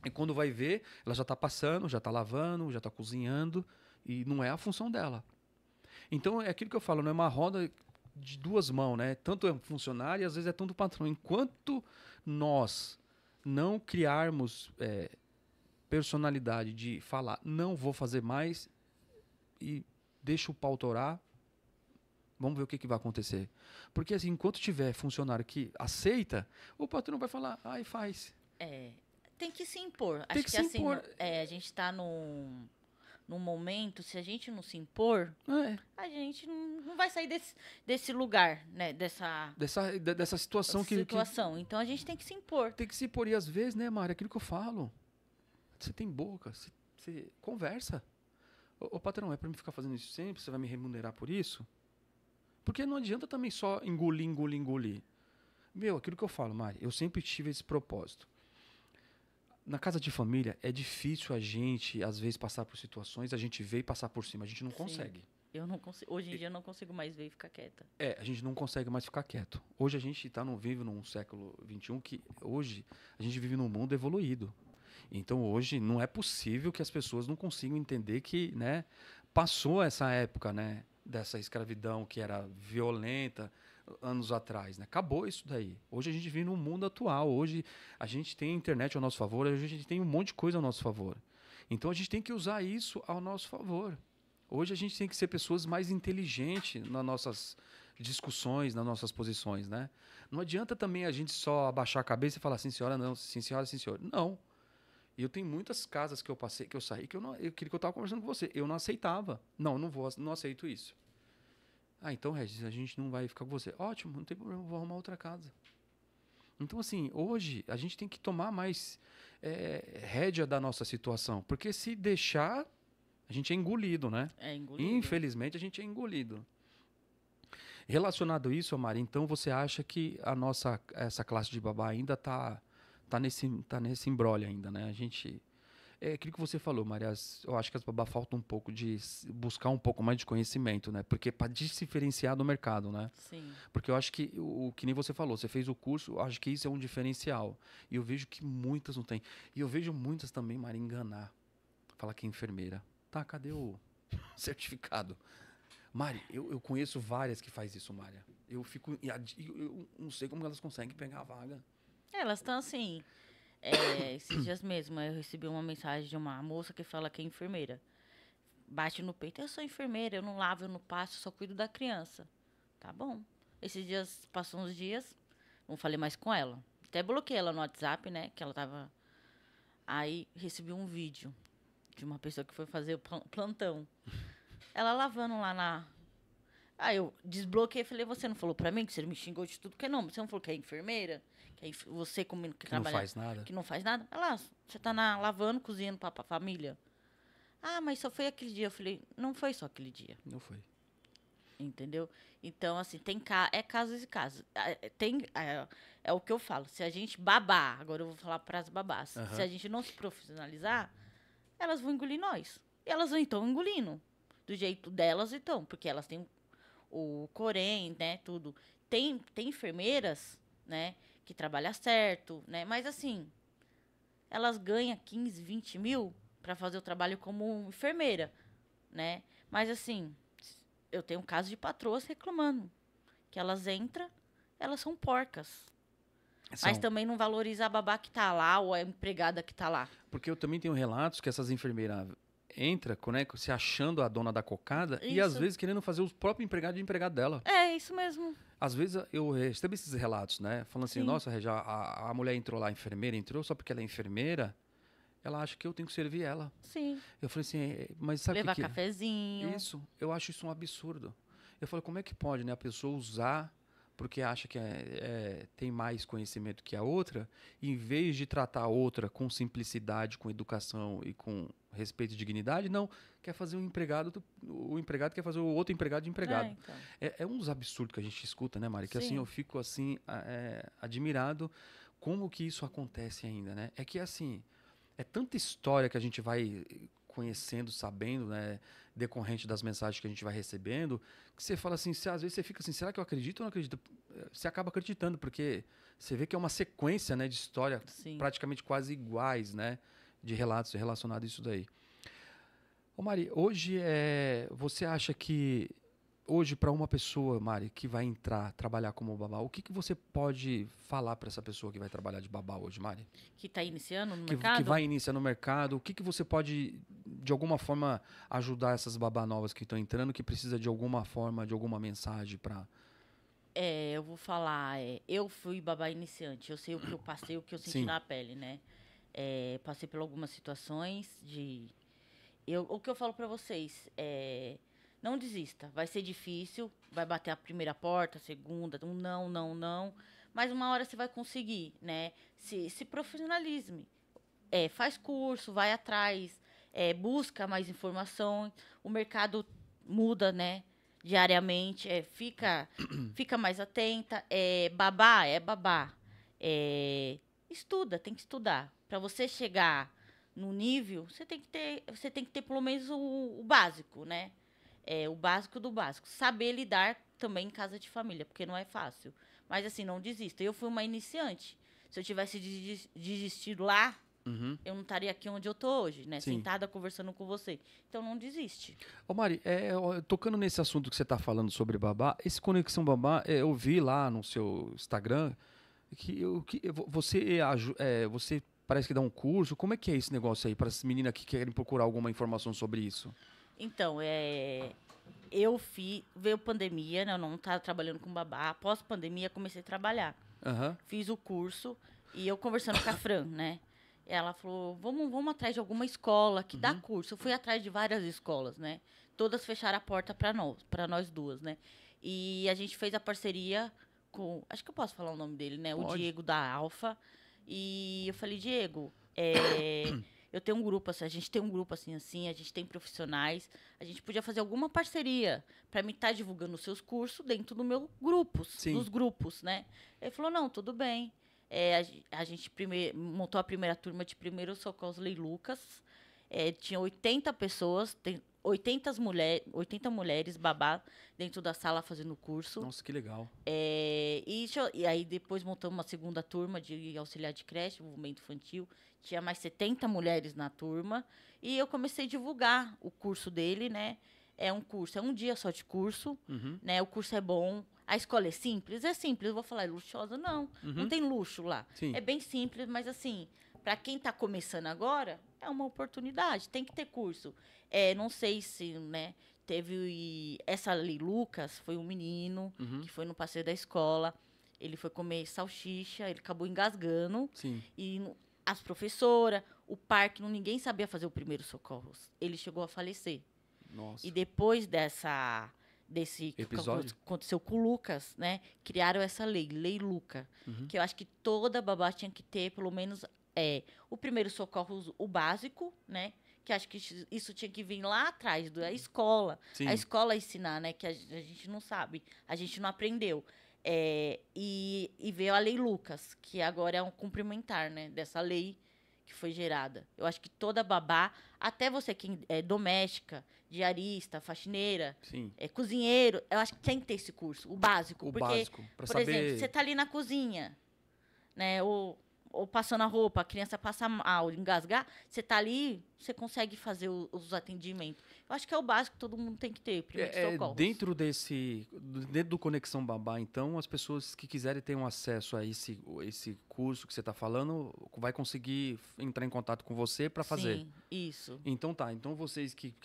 E quando vai ver, ela já está passando, já está lavando, já está cozinhando, e não é a função dela. Então, é aquilo que eu falo, não é uma roda de duas mãos, né? Tanto é funcionário e às vezes é tanto patrão. Enquanto nós não criarmos personalidade de falar, não vou fazer mais e deixa o pau torar, vamos ver o que vai acontecer. Porque assim, enquanto tiver funcionário que aceita, o patrão vai falar, e faz. Tem que se impor. Tem Acho que que se assim, impor. a gente está num momento, se a gente não se impor, a gente não vai sair desse lugar, né? Dessa situação que Então a gente tem que se impor. tem que se impor. E às vezes, né, Mari, aquilo que eu falo, você tem boca, você conversa. Ô patrão, é pra mim ficar fazendo isso sempre? Você vai me remunerar por isso? Porque não adianta também só engolir. Meu, aquilo que eu falo, Mari, eu sempre tive esse propósito. Na casa de família, é difícil a gente, às vezes, passar por situações, a gente vê e passar por cima. A gente não consegue. Eu não consigo. Hoje em dia eu não consigo mais ver e ficar quieta. A gente não consegue mais ficar quieto. Hoje a gente vive num século XXI que hoje a gente vive num mundo evoluído. Então hoje não é possível que as pessoas não consigam entender que, né, passou essa época, né, dessa escravidão que era violenta anos atrás, né? Acabou isso daí. Hoje a gente vive num mundo atual. Hoje a gente tem a internet ao nosso favor, hoje a gente tem um monte de coisa ao nosso favor. Então a gente tem que usar isso ao nosso favor. Hoje a gente tem que ser pessoas mais inteligentes nas nossas discussões, nas nossas posições, né? Não adianta também a gente só abaixar a cabeça e falar sim, senhora, não, sim, senhora, sim, senhor. Não. E eu tenho muitas casas que eu passei, que eu saí, que aquilo que eu estava conversando com você, eu não aceitava. Não aceito isso. Então, Regis, a gente não vai ficar com você. Ótimo, não tem problema, eu vou arrumar outra casa. Então, assim, hoje a gente tem que tomar mais rédea da nossa situação. Porque se deixar, a gente é engolido, né? Infelizmente, a gente é engolido. Relacionado a isso, Mari, então você acha que essa classe de babá ainda tá nesse imbróglio ainda, né? A gente... É aquilo que você falou, Maria. Eu acho que as babás faltam um pouco de buscar um pouco mais de conhecimento, né? Porque para diferenciar do mercado, né? Sim. Porque eu acho que que nem você falou, você fez o curso, eu acho que isso é um diferencial. E eu vejo que muitas não têm. E eu vejo muitas também, Maria, enganar. Falar que é enfermeira. Tá, cadê o certificado? Mari, eu conheço várias que faz isso, Maria. Eu não sei como elas conseguem pegar a vaga. Elas estão assim. Esses dias mesmo eu recebi uma mensagem de uma moça que fala que é enfermeira. Bate no peito, eu sou enfermeira, eu não lavo, eu não passo, eu só cuido da criança. Tá bom. Esses dias, passou uns dias, não falei mais com ela. Até bloqueei ela no WhatsApp, né, que ela tava... Aí recebi um vídeo de uma pessoa que foi fazer o plantão. Ela lavando lá na... Aí eu desbloqueei e falei, você não falou pra mim que você me xingou de tudo? Que não, você não falou que é enfermeira? Você comigo que trabalha... não faz nada. Que não faz nada? Ela, você tá lavando, cozinhando pra família. Mas só foi aquele dia. Eu falei, não foi só aquele dia. Não foi. Entendeu? Então, assim, casos e casos. É o que eu falo. Se a gente babar, agora eu vou falar para as babás. Uhum. Se a gente não se profissionalizar, elas vão engolir nós. E elas vão, então, engolindo. Do jeito delas, então. Porque elas têm o Corém, né, tudo. Tem enfermeiras, né, que trabalham certo, né? Mas, assim, elas ganham 15, 20 mil para fazer o trabalho como enfermeira, né? Mas, assim, eu tenho um caso de patroas reclamando que elas entram, elas são porcas. Mas também não valoriza a babá que tá lá ou a empregada que tá lá. Porque eu também tenho relatos que essas enfermeiras entram, né, se achando a dona da cocada Isso. E às vezes querendo fazer o próprio empregado de empregado dela. É, isso mesmo. Às vezes eu recebo esses relatos, né? Falando assim, nossa, Regia, a mulher entrou lá, a enfermeira entrou, só porque ela é enfermeira, ela acha que eu tenho que servir ela. Sim. Eu falei assim, mas sabe o que Levar cafezinho. Isso, eu acho isso um absurdo. Eu falei, como é que pode, né, a pessoa usar porque acha que tem mais conhecimento que a outra, em vez de tratar a outra com simplicidade, com educação e com respeito e dignidade, não, quer fazer o empregado quer fazer o outro empregado de empregado. Então. É uns absurdos que a gente escuta, né, Mari? Que assim, Sim. eu fico assim, admirado como que isso acontece ainda, né? É que assim, é tanta história que a gente vai conhecendo, sabendo, né, decorrente das mensagens que a gente vai recebendo, que você fala assim, às vezes você fica assim, será que eu acredito ou não acredito? Você acaba acreditando, porque você vê que é uma sequência, né, de história Sim. praticamente quase iguais, né, de relatos relacionados a isso daí. Ô Mari, hoje você acha que hoje para uma pessoa, Mari, que vai trabalhar como babá, o que que você pode falar para essa pessoa que vai trabalhar de babá hoje, Mari? Que está iniciando no Que mercado? vai iniciar no mercado, o que que você pode, de alguma forma, ajudar essas babá novas que estão entrando, que precisa de alguma forma, de alguma mensagem para... Eu vou falar, eu fui babá iniciante, eu sei o que eu passei, o que eu senti Sim. na pele, né? Passei por algumas situações o que eu falo pra vocês não desista, vai ser difícil, vai bater a primeira porta, a segunda, um não, não, não, mas uma hora você vai conseguir, né? Se profissionalize, faz curso, vai atrás, busca mais informação, o mercado muda, né? Diariamente, fica mais atenta, babá, babá. Estuda, tem que estudar. Para você chegar no nível, você tem que ter pelo menos o básico, né? O básico do básico. Saber lidar também em casa de família, porque não é fácil. Mas assim, não desista. Eu fui uma iniciante. Se eu tivesse desistido lá, eu não estaria aqui onde eu tô hoje, né? Sim. Sentada conversando com você. Então não desiste. Ô Mari, tocando nesse assunto que você está falando sobre babá, esse Conexão Babá, eu vi lá no seu Instagram você parece que dá um curso. Como é que é esse negócio aí para essas meninas que querem procurar alguma informação sobre isso? Então, veio pandemia, né? Eu não estava trabalhando com babá. Após pandemia, comecei a trabalhar. Aham. Fiz o curso e eu conversando com a Fran, né? Ela falou, vamos atrás de alguma escola que dá curso. Eu fui atrás de várias escolas, né? Todas fecharam a porta para nós duas, né? E a gente fez a parceria com, acho que eu posso falar o nome dele, né? O Pode. Diego da Alfa. E eu falei, Diego, eu tenho um grupo, assim, a gente tem um grupo assim, a gente tem profissionais, a gente podia fazer alguma parceria para mim estar divulgando os seus cursos dentro do meu Sim. dos grupos, né? Ele falou, não, tudo bem. A gente montou a primeira turma de primeiro socorros Lei Lucas. Tinha 80 pessoas, 80 mulheres babá dentro da sala fazendo o curso. Nossa, que legal. E aí depois montamos uma segunda turma de auxiliar de creche, movimento infantil. Tinha mais 70 mulheres na turma. E eu comecei a divulgar o curso dele, né? É um dia só de curso, né? O curso é bom. A escola é simples? É simples. Eu vou falar, é luxuosa? Não. Não tem luxo lá. Sim. É bem simples, mas assim, para quem está começando agora, é uma oportunidade. Tem que ter curso. Não sei se, né? Teve essa Lei Lucas, foi um menino que foi no passeio da escola. Ele foi comer salsicha, ele acabou engasgando. Sim. E as professoras, o parque, ninguém sabia fazer o primeiro socorro. Ele chegou a falecer. Nossa. E depois desse Episódio? que aconteceu com o Lucas, né? Criaram essa Lei Luca, que eu acho que toda babá tinha que ter pelo menos o primeiro socorro, o básico, né? Que acho que isso tinha que vir lá atrás da escola. Sim. A escola ensinar, né? Que a gente não sabe, a gente não aprendeu. E veio a Lei Lucas, que agora é um complementar, né? Dessa lei que foi gerada. Eu acho que toda babá, até você que é doméstica, diarista, faxineira, Sim. Cozinheiro, eu acho que tem que ter esse curso, o básico. O porque, básico, pra por saber... exemplo, você tá ali na cozinha, né? Ou passando a roupa, a criança passa mal, engasgar, você tá ali, você consegue fazer os atendimentos. Eu acho que é o básico que todo mundo tem que ter, primeiro socorro. Dentro do Conexão Babá, então, as pessoas que quiserem ter um acesso a esse curso que você está falando, vai conseguir entrar em contato com você para fazer. Sim, isso. Então tá, então vocês que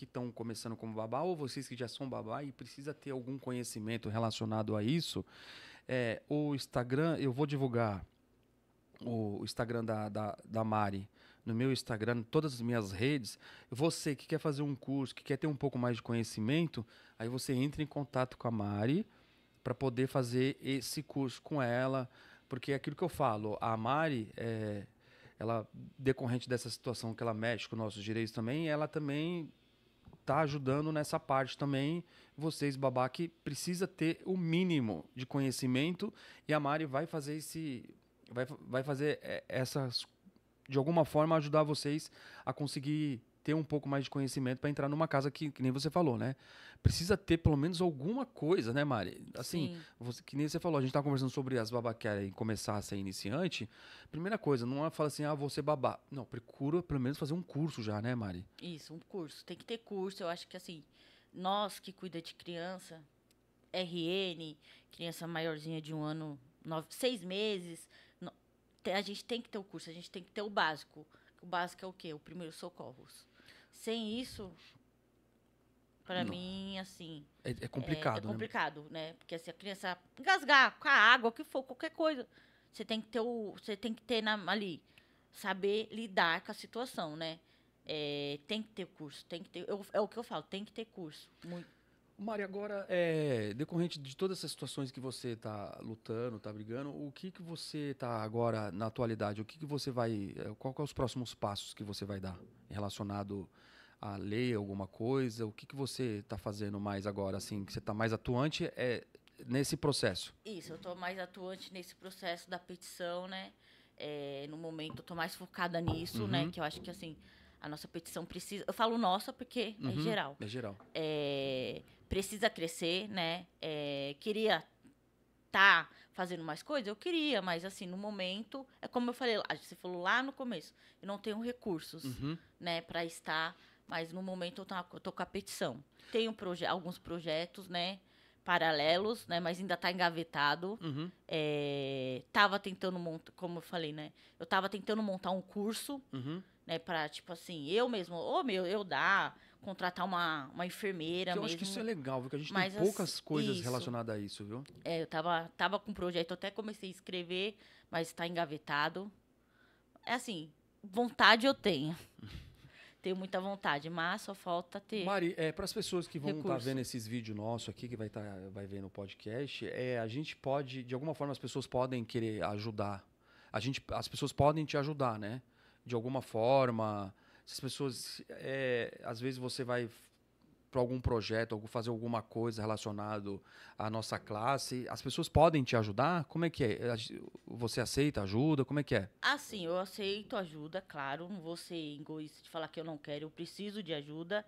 estão começando como babá, ou vocês que já são babá e precisa ter algum conhecimento relacionado a isso, o Instagram, eu vou divulgar o Instagram da Mari, no meu Instagram, todas as minhas redes. Você que quer fazer um curso, que quer ter um pouco mais de conhecimento, aí você entra em contato com a Mari para poder fazer esse curso com ela, porque é aquilo que eu falo, a Mari, ela, decorrente dessa situação que ela mexe com nossos direitos também, ela também tá ajudando nessa parte também, vocês, babá, que precisa ter o mínimo de conhecimento, e a Mari vai fazer vai fazer essas, de alguma forma, ajudar vocês a conseguir ter um pouco mais de conhecimento para entrar numa casa que nem você falou, né? Precisa ter pelo menos alguma coisa, né, Mari? Assim, Sim. que nem você falou, a gente tá conversando sobre as babá que querem começar a ser iniciante. Primeira coisa, não é falar assim, vou ser babá. Não, procura pelo menos fazer um curso já, né, Mari? Isso, um curso. Tem que ter curso. Eu acho que, assim, nós que cuida de criança, RN, criança maiorzinha de 1 ano, 6 meses, a gente tem que ter o curso, a gente tem que ter o básico. O básico é o quê? O primeiro socorros. Sem isso, para Não. mim, assim... É complicado, é complicado, né? Porque se a criança engasgar com a água, o que for, qualquer coisa, você tem que ter ali, saber lidar com a situação, né? Tem que ter curso, tem que ter... é o que eu falo, tem que ter curso. Muito. Mari, agora, decorrente de todas essas situações que você está lutando, está brigando, o que você está agora, na atualidade, o que você vai... Qual que é os próximos passos que você vai dar relacionado a ler alguma coisa? O que você está fazendo mais agora, assim, que você está mais atuante nesse processo? Isso, eu estou mais atuante nesse processo da petição, né? No momento, eu estou mais focada nisso, né? Que eu acho que, assim, a nossa petição precisa... Eu falo nossa porque é geral. É geral. Precisa crescer, né? Queria estar fazendo mais coisas? Eu queria, mas, assim, no momento... É como eu falei, você falou lá no começo, eu não tenho recursos, né? Para estar... Mas, no momento, eu tô com a petição. Tenho alguns projetos, né? Paralelos, né? Mas ainda está engavetado. Tava tentando montar, como eu falei, né? Eu tava tentando montar um curso, né? Para, tipo assim, eu mesmo, contratar uma enfermeira eu mesmo. acho que isso é legal, viu? Que a gente tem poucas coisas relacionadas a isso, viu? Eu tava com um projeto, eu até comecei a escrever, mas está engavetado. É assim, vontade eu tenho. Tenho muita vontade, mas só falta ter. Mari, para as pessoas que vão estar recurso. vendo esses vídeos nossos aqui, que vai ver no podcast, a gente pode, de alguma forma, as pessoas podem querer ajudar. As pessoas podem te ajudar, né? De alguma forma. Se as pessoas, às vezes você vai para algum projeto, fazer alguma coisa relacionado à nossa classe, as pessoas podem te ajudar? Como é que é? Você aceita ajuda? Como é que é? Assim, eu aceito ajuda, claro. Não vou ser egoísta de falar que eu não quero. Eu preciso de ajuda.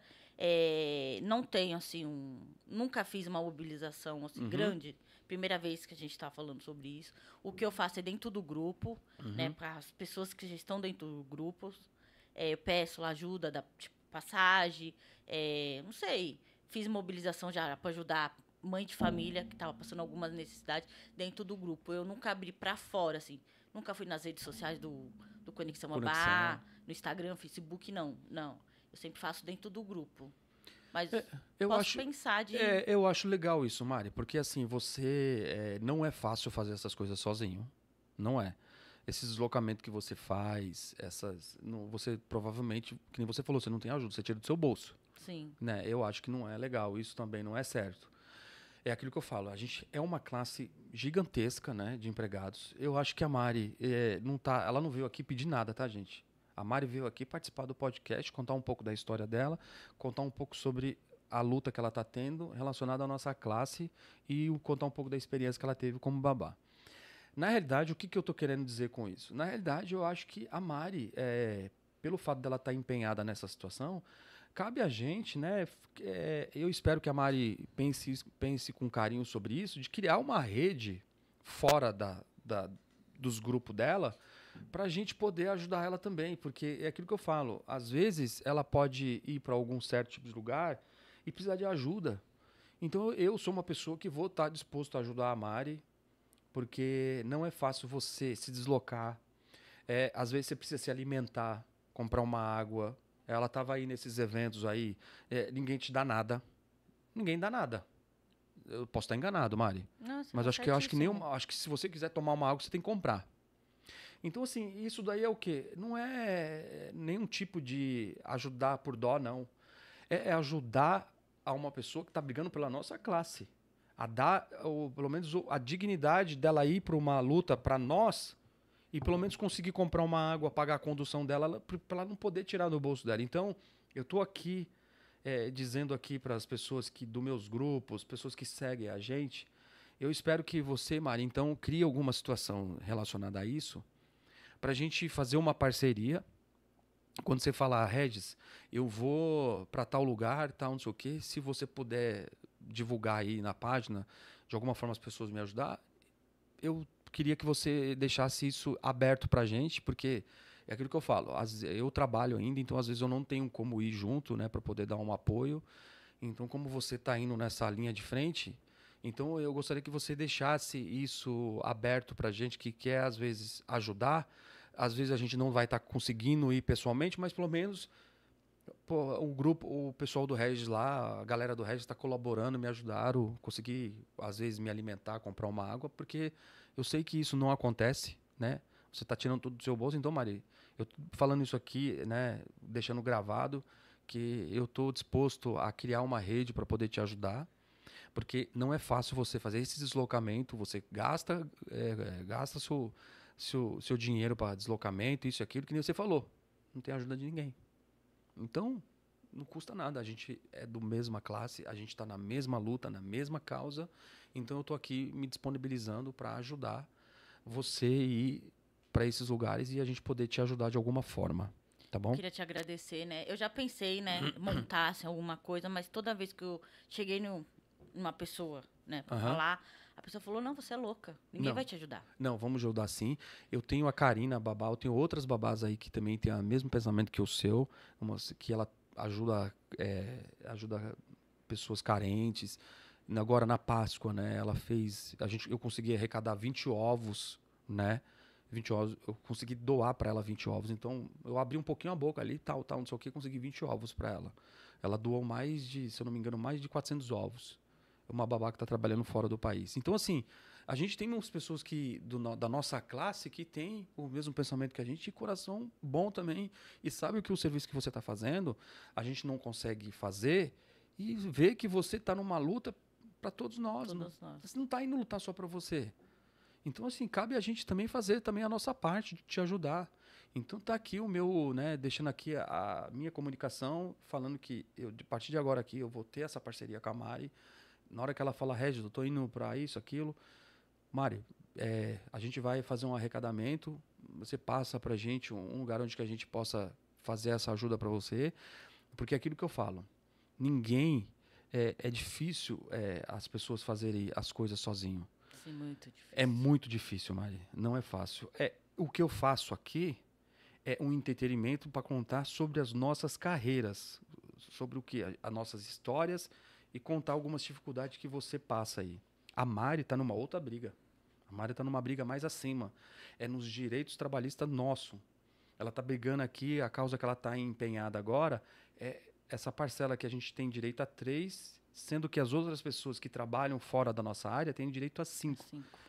Não tenho, assim, nunca fiz uma mobilização assim, grande. Primeira vez que a gente está falando sobre isso. O que eu faço é dentro do grupo, né? Para as pessoas que já estão dentro do grupo. Eu peço ajuda da passagem. Não sei. Fiz mobilização já para ajudar mãe de família que estava passando algumas necessidades dentro do grupo. Eu nunca abri para fora, assim. Nunca fui nas redes sociais do Conexão Babá, no Instagram, Facebook, não. Eu sempre faço dentro do grupo. Mas pensar de... eu acho legal isso, Mari, porque assim, você... não é fácil fazer essas coisas sozinho. Não é. Esse deslocamento que você faz, você provavelmente, que nem você falou, você não tem ajuda, você tira do seu bolso. Sim. Né? Eu acho que não é legal, isso também não é certo. É aquilo que eu falo, a gente é uma classe gigantesca, né, de empregados. Eu acho que a Mari ela não veio aqui pedir nada, tá, gente? A Mari veio aqui participar do podcast, contar um pouco da história dela, contar um pouco sobre a luta que ela está tendo relacionada à nossa classe e contar um pouco da experiência que ela teve como babá. Na realidade, o que eu estou querendo dizer com isso? Na realidade, eu acho que a Mari, pelo fato dela estar empenhada nessa situação, cabe a gente, né? Eu espero que a Mari pense com carinho sobre isso, de criar uma rede fora dos grupos dela, para a gente poder ajudar ela também, porque é aquilo que eu falo. Às vezes, ela pode ir para algum certo tipo de lugar e precisar de ajuda. Então, eu sou uma pessoa que vou estar disposto a ajudar a Mari, porque não é fácil você se deslocar. Às vezes, você precisa se alimentar, comprar uma água. Ela estava aí nesses eventos aí, ninguém te dá nada. Ninguém dá nada. Eu posso estar enganado, Mari. Nossa, mas acho que se você quiser tomar uma água, você tem que comprar. Então, assim, isso daí é o quê? Não é nenhum tipo de ajudar por dó, não. É ajudar a uma pessoa que está brigando pela nossa classe. a dar, pelo menos, a dignidade dela ir para uma luta para nós e pelo menos conseguir comprar uma água, pagar a condução dela, para ela não poder tirar do bolso dela. Então, eu estou aqui dizendo aqui para as pessoas que dos meus grupos, pessoas que seguem a gente, eu espero que você, Mari, então, crie alguma situação relacionada a isso, para a gente fazer uma parceria. Quando você falar, Regis, eu vou para tal lugar, tal, não sei o quê, se você puder divulgar aí na página, de alguma forma as pessoas me ajudar, eu queria que você deixasse isso aberto para a gente, porque é aquilo que eu falo, eu trabalho ainda, então às vezes eu não tenho como ir junto, né, para poder dar um apoio. Então, como você está indo nessa linha de frente, então eu gostaria que você deixasse isso aberto para a gente que quer às vezes ajudar. Às vezes a gente não vai estar conseguindo ir pessoalmente, mas pelo menos o grupo, o pessoal do Regis lá, a galera do Regis está colaborando, me ajudaram, consegui às vezes me alimentar, comprar uma água, porque eu sei que isso não acontece, né? Você está tirando tudo do seu bolso, então, Mari, eu tô falando isso aqui, né, deixando gravado, que eu estou disposto a criar uma rede para poder te ajudar, porque não é fácil você fazer esse deslocamento, você gasta seu dinheiro para deslocamento, isso e aquilo, que nem você falou, não tem ajuda de ninguém. Então, não custa nada. A gente é do mesma classe, a gente está na mesma luta, na mesma causa. Então, eu estou aqui me disponibilizando para ajudar você ir para esses lugares e a gente poder te ajudar de alguma forma. Tá bom? Queria te agradecer, né? Eu já pensei, né, montar assim, alguma coisa, mas toda vez que eu cheguei numa pessoa, né, para falar, a pessoa falou: "Não, você é louca. Ninguém vai te ajudar". Não, vamos ajudar sim. Eu tenho a Karina, a babá, eu tenho outras babás aí que também têm o mesmo pensamento que o seu, que ela ajuda pessoas carentes. Agora na Páscoa, né, eu consegui arrecadar 20 ovos, né? 20 ovos, eu consegui doar para ela 20 ovos. Então, eu abri um pouquinho a boca ali, tal, não sei o que, consegui 20 ovos para ela. Ela doou se eu não me engano, mais de 400 ovos. Uma babá que está trabalhando fora do país. Então, assim, a gente tem umas pessoas da nossa classe que tem o mesmo pensamento que a gente, e coração bom também, e sabe que o serviço que você está fazendo, a gente não consegue fazer, e vê que você está numa luta para todos nós. Todos nós. Você não está indo lutar só para você. Então, assim, cabe a gente também fazer também a nossa parte de te ajudar. Então, tá aqui o meu, né, deixando aqui a minha comunicação, falando que a partir de agora aqui, eu vou ter essa parceria com a Mari. Na hora que ela fala, Regis, eu tô indo para isso, aquilo, Mari, a gente vai fazer um arrecadamento, você passa pra gente um lugar onde que a gente possa fazer essa ajuda para você, porque é aquilo que eu falo, ninguém, é difícil as pessoas fazerem as coisas sozinho. Sim, muito difícil. É muito difícil, Mari, não é fácil. O que eu faço aqui é um entretenimento para contar sobre as nossas carreiras, sobre o que? As nossas histórias, e contar algumas dificuldades que você passa aí. A Mari está numa outra briga. A Mari está numa briga mais acima. É nos direitos trabalhistas nosso. Ela está brigando aqui, a causa que ela está empenhada agora é essa parcela que a gente tem direito a 3, sendo que as outras pessoas que trabalham fora da nossa área têm direito a 5.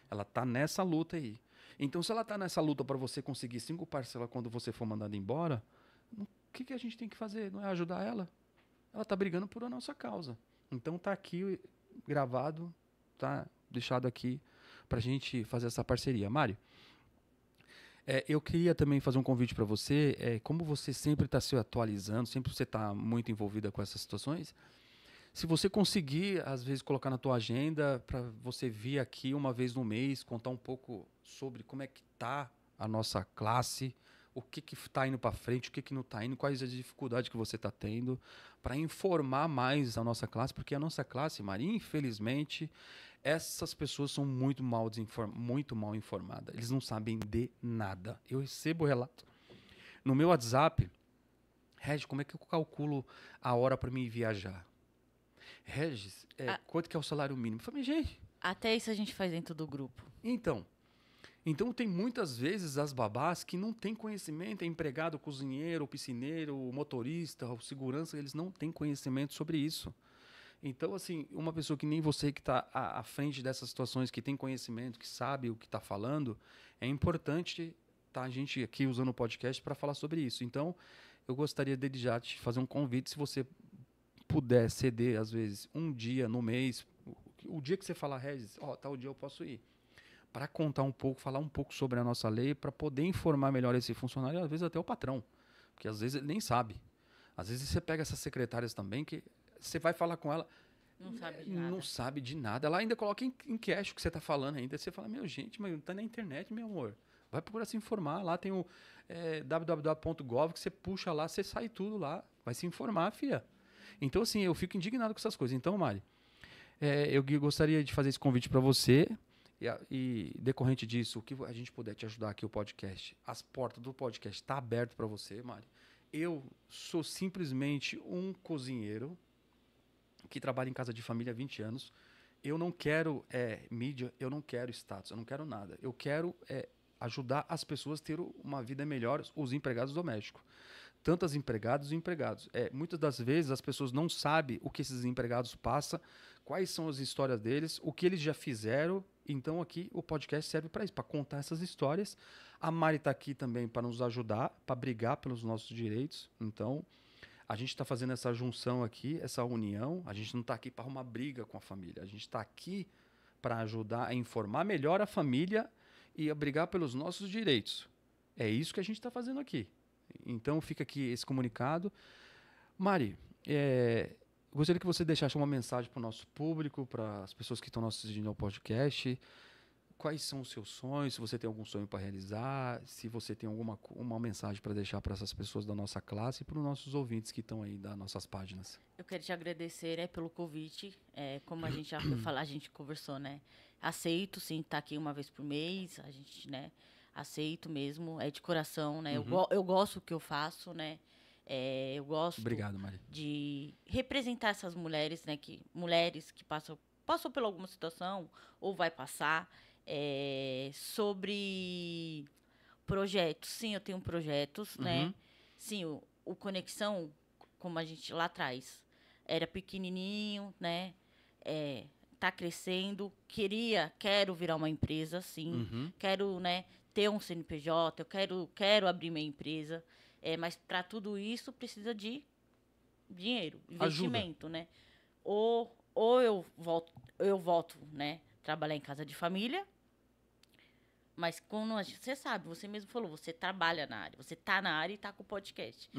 Ela está nessa luta aí. Então, se ela está nessa luta para você conseguir 5 parcelas quando você for mandado embora, o que a gente tem que fazer? Não é ajudar ela? Ela está brigando por a nossa causa. Então tá aqui gravado, tá deixado aqui pra gente fazer essa parceria. Mário, eu queria também fazer um convite para você, como você sempre está se atualizando, sempre você está muito envolvida com essas situações, se você conseguir, às vezes, colocar na tua agenda para você vir aqui uma vez no mês, contar um pouco sobre como é que tá a nossa classe, o que está indo para frente, o que não está indo, quais as dificuldades que você está tendo, para informar mais a nossa classe, porque a nossa classe, Maria, infelizmente, essas pessoas são muito mal informadas. Eles não sabem de nada. Eu recebo relato no meu WhatsApp, Regis, como é que eu calculo a hora para mim viajar? Regis, quanto que é o salário mínimo? Eu falei, gente... Até isso a gente faz dentro do grupo. Então tem muitas vezes as babás que não têm conhecimento, é empregado, o cozinheiro, o piscineiro, o motorista, o segurança, eles não têm conhecimento sobre isso. Então, assim, uma pessoa que nem você que está à frente dessas situações, que tem conhecimento, que sabe o que está falando, é importante a gente aqui usando o podcast para falar sobre isso. Então, eu gostaria de já te fazer um convite, se você puder ceder, às vezes, um dia no mês, O dia que você falar, Regis, tal dia eu posso ir. Para contar um pouco, falar um pouco sobre a nossa lei, para poder informar melhor esse funcionário, e às vezes até o patrão, porque às vezes ele nem sabe. Às vezes você pega essas secretárias também, que você vai falar com ela, Não sabe de nada. não sabe de nada. Ela ainda coloca em cash o que você está falando ainda. Você fala, meu, gente, mas tá na internet, meu amor. Vai procurar se informar. Lá tem o www.gov, que você puxa lá, você sai tudo lá. Vai se informar, fia. Então, assim, eu fico indignado com essas coisas. Então, Mari, eu gostaria de fazer esse convite para você. E decorrente disso, o que a gente puder te ajudar aqui, o podcast, as portas do podcast estão abertas para você, Mari. Eu sou simplesmente um cozinheiro que trabalha em casa de família há 20 anos. Eu não quero mídia, eu não quero status, eu não quero nada. Eu quero ajudar as pessoas a ter uma vida melhor, os empregados domésticos. Tanto as empregadas e os empregados. Muitas das vezes as pessoas não sabem o que esses empregados passam, quais são as histórias deles, o que eles já fizeram. Então aqui o podcast serve para isso, para contar essas histórias. A Mari está aqui também para nos ajudar, para brigar pelos nossos direitos. Então a gente está fazendo essa junção aqui, essa união. A gente não está aqui para arrumar briga com a família. A gente está aqui para ajudar a informar melhor a família e a brigar pelos nossos direitos. É isso que a gente está fazendo aqui. Então fica aqui esse comunicado. Mari, gostaria que você deixasse uma mensagem para o nosso público, para as pessoas que estão nos assistindo ao podcast. Quais são os seus sonhos? Se você tem algum sonho para realizar, se você tem uma mensagem para deixar para essas pessoas da nossa classe e para os nossos ouvintes que estão aí das nossas páginas. Eu quero te agradecer pelo convite. Como a gente já falou, a gente conversou, né? Aceito, sim, estar aqui uma vez por mês. A gente, né? Aceito mesmo, de coração, né? Eu gosto do que eu faço, né? Eu gosto Obrigado, Mari. de representar essas mulheres, né? Mulheres que passou por alguma situação ou vai passar. Sobre projetos. Sim, eu tenho projetos, né? Sim, o Conexão, como a gente lá atrás, era pequenininho, né? Tá crescendo. Quero virar uma empresa, sim. Quero, né? Ter um CNPJ, eu quero abrir minha empresa, mas para tudo isso precisa de dinheiro, investimento, né? Ou eu volto, né? Trabalhar em casa de família, mas quando você sabe, você mesmo falou, você trabalha na área, você tá na área e tá com o podcast.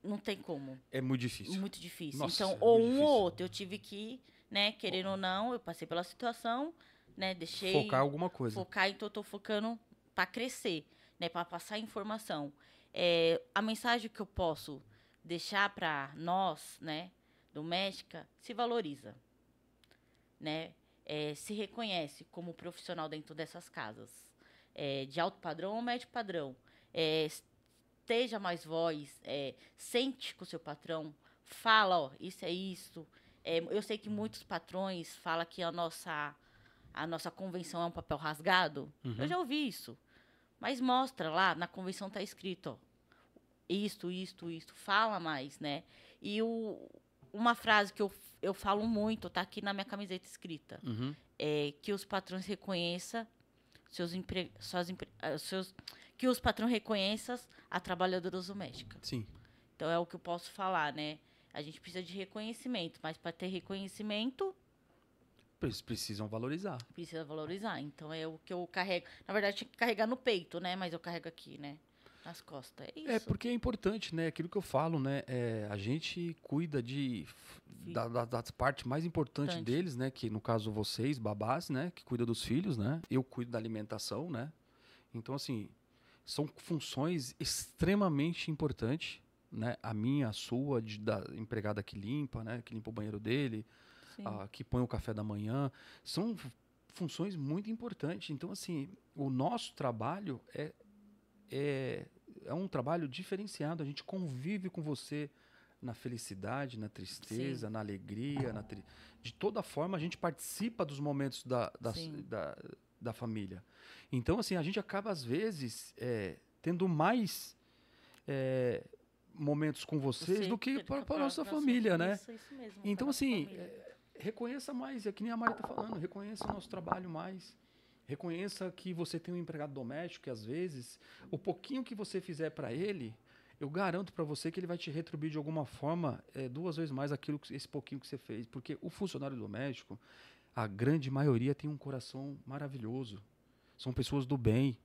Não tem como. É muito difícil. Muito difícil. Nossa, então, ou um ou outro, eu tive que, né? Querendo ou não, eu passei pela situação, né? Deixei focar em alguma coisa. Então eu tô focando para crescer, né, para passar informação. A mensagem que eu posso deixar para nós, né, doméstica, se valoriza, né, se reconhece como profissional dentro dessas casas, de alto padrão ou médio padrão, esteja mais voz, sente com o seu patrão, fala, isso é isso. Eu sei que muitos patrões falam que a nossa convenção é um papel rasgado. Eu já ouvi isso. Mas mostra lá, na convenção está escrito, isto. Fala mais, né? E uma frase que eu falo muito, está aqui na minha camiseta escrita, que os patrões reconheçam que os patrões reconheçam a trabalhadora doméstica. Sim. Então é o que eu posso falar, né? A gente precisa de reconhecimento, mas para ter reconhecimento Eles precisam valorizar. Precisa valorizar. Então é o que eu carrego. Na verdade, tinha que carregar no peito, né? Mas eu carrego aqui, né? Nas costas. É isso. Porque é importante, né? Aquilo que eu falo, né? A gente cuida das partes mais importantes deles, né? Que no caso vocês, babás, né? Que cuida dos filhos, né? Eu cuido da alimentação, né? Então, assim, são funções extremamente importantes, né? A minha, a sua, da empregada que limpa, né? Que limpa o banheiro dele. Que põe o café da manhã, são funções muito importantes. Então, assim, o nosso trabalho é um trabalho diferenciado. A gente convive com você na felicidade, na tristeza, na alegria, de toda forma a gente participa dos momentos da família. Então, assim, a gente acaba, às vezes, tendo mais momentos com vocês do que para a nossa família, né? Isso mesmo, então, assim, reconheça mais, é que nem a Mari está falando, reconheça o nosso trabalho mais. Reconheça que você tem um empregado doméstico, que às vezes, o pouquinho que você fizer para ele, eu garanto para você que ele vai te retribuir de alguma forma 2 vezes mais esse pouquinho que você fez. Porque o funcionário doméstico, a grande maioria tem um coração maravilhoso. São pessoas do bem.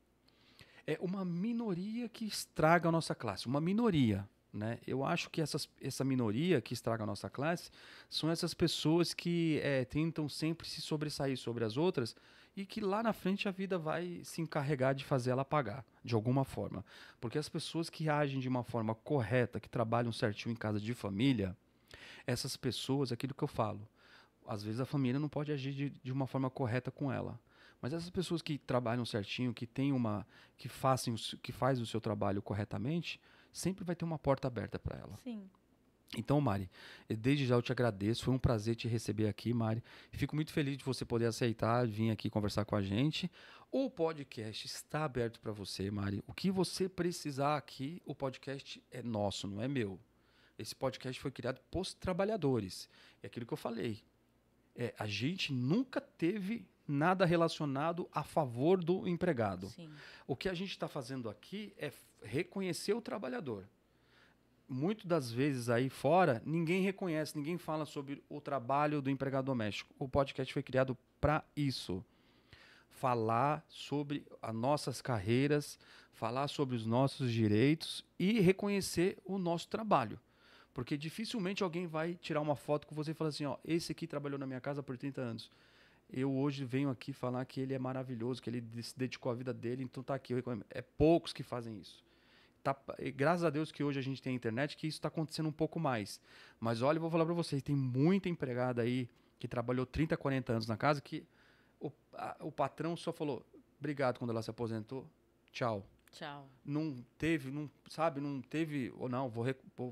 É uma minoria que estraga a nossa classe. Uma minoria, né? Eu acho que essa minoria que estraga a nossa classe são essas pessoas que tentam sempre se sobressair sobre as outras e que lá na frente a vida vai se encarregar de fazer ela pagar, de alguma forma. Porque as pessoas que agem de uma forma correta, que trabalham certinho em casa de família, essas pessoas, aquilo que eu falo, às vezes a família não pode agir de uma forma correta com ela. Mas essas pessoas que trabalham certinho, que faz o seu trabalho corretamente, sempre vai ter uma porta aberta para ela. Sim. Então, Mari, desde já eu te agradeço. Foi um prazer te receber aqui, Mari. Fico muito feliz de você poder aceitar vir aqui conversar com a gente. O podcast está aberto para você, Mari. O que você precisar aqui, o podcast é nosso, não é meu. Esse podcast foi criado para os trabalhadores. É aquilo que eu falei. A gente nunca teve nada relacionado a favor do empregado. Sim. O que a gente está fazendo aqui é reconhecer o trabalhador. Muitas das vezes aí fora, ninguém reconhece, ninguém fala sobre o trabalho do empregado doméstico. O podcast foi criado para isso. Falar sobre as nossas carreiras, falar sobre os nossos direitos e reconhecer o nosso trabalho. Porque dificilmente alguém vai tirar uma foto com você e falar assim, ó, esse aqui trabalhou na minha casa por 30 anos. Eu hoje venho aqui falar que ele é maravilhoso, que ele se dedicou à vida dele, então tá aqui. É poucos que fazem isso. Graças a Deus que hoje a gente tem a internet, que isso está acontecendo um pouco mais. Mas olha, eu vou falar para vocês, tem muita empregada aí que trabalhou 30, 40 anos na casa que o patrão só falou, obrigado quando ela se aposentou, tchau. Tchau. Não teve, ou não, vou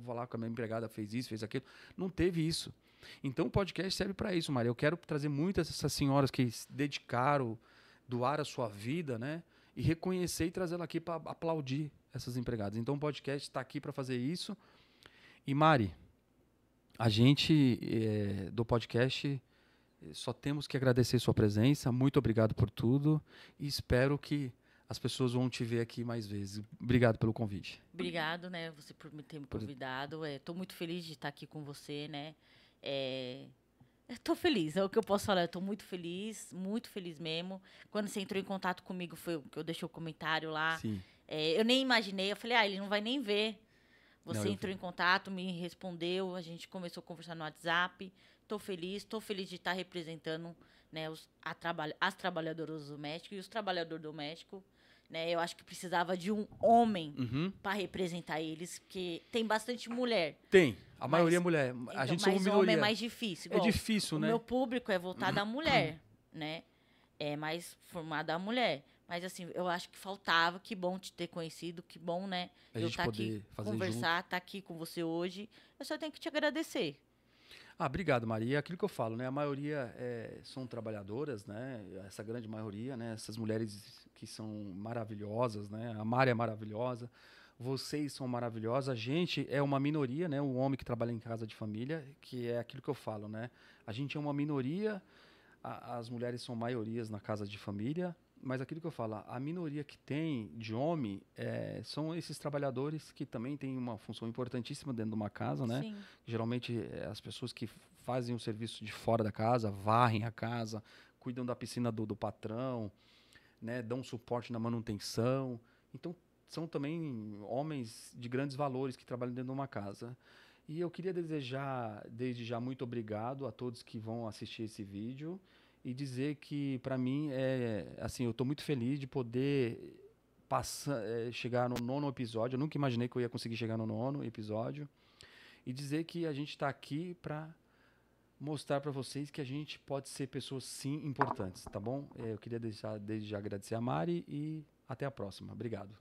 falar que a minha empregada fez isso, fez aquilo. Não teve isso. Então o podcast serve para isso, Maria. Eu quero trazer muitas dessas senhoras que se dedicaram, doaram a sua vida, né? E reconhecer e trazer ela aqui para aplaudir essas empregadas. Então o podcast está aqui para fazer isso. E Mari, a gente do podcast só temos que agradecer sua presença. Muito obrigado por tudo e espero que as pessoas vão te ver aqui mais vezes. Obrigado pelo convite. Obrigado, né, você por ter me convidado. Estou muito feliz de estar aqui com você, né? Estou feliz, é o que eu posso falar. Eu estou muito feliz mesmo. Quando você entrou em contato comigo, foi que eu deixei o comentário lá. Sim. Eu nem imaginei, eu falei, ele não vai nem ver. Você Não, entrou em contato, me respondeu, a gente começou a conversar no WhatsApp. Estou feliz de estar representando, né, as trabalhadoras domésticas e os trabalhadores domésticos. Né? Eu acho que precisava de um homem para representar eles, porque tem bastante mulher. Tem, a maioria é mulher. Então, A gente somos mas minoria. homem é mais difícil. É difícil, né? O meu público é voltado à mulher, né? É mais formado à mulher. Mas, assim, eu acho que faltava. Que bom te ter conhecido. Que bom, né? Eu estar aqui, conversar, estar aqui com você hoje. Eu só tenho que te agradecer. Obrigado, Maria. É aquilo que eu falo, né? A maioria são trabalhadoras, né? Essa grande maioria, né? Essas mulheres que são maravilhosas, né? A Mari é maravilhosa. Vocês são maravilhosos. A gente é uma minoria, né? O homem que trabalha em casa de família, que é aquilo que eu falo, né? A gente é uma minoria, as mulheres são maiorias na casa de família, mas aquilo que eu falo, a minoria que tem de homem são esses trabalhadores que também têm uma função importantíssima dentro de uma casa, né? Sim. Geralmente, as pessoas que fazem o serviço de fora da casa, varrem a casa, cuidam da piscina do patrão, né? Dão suporte na manutenção. Então, são também homens de grandes valores que trabalham dentro de uma casa. E eu queria desejar, desde já, muito obrigado a todos que vão assistir esse vídeo e dizer que, para mim, assim, eu estou muito feliz de poder chegar no 9º episódio. Eu nunca imaginei que eu ia conseguir chegar no 9º episódio. E dizer que a gente está aqui para mostrar para vocês que a gente pode ser pessoas, sim, importantes, tá bom? Eu queria desde já agradecer a Mari e até a próxima. Obrigado.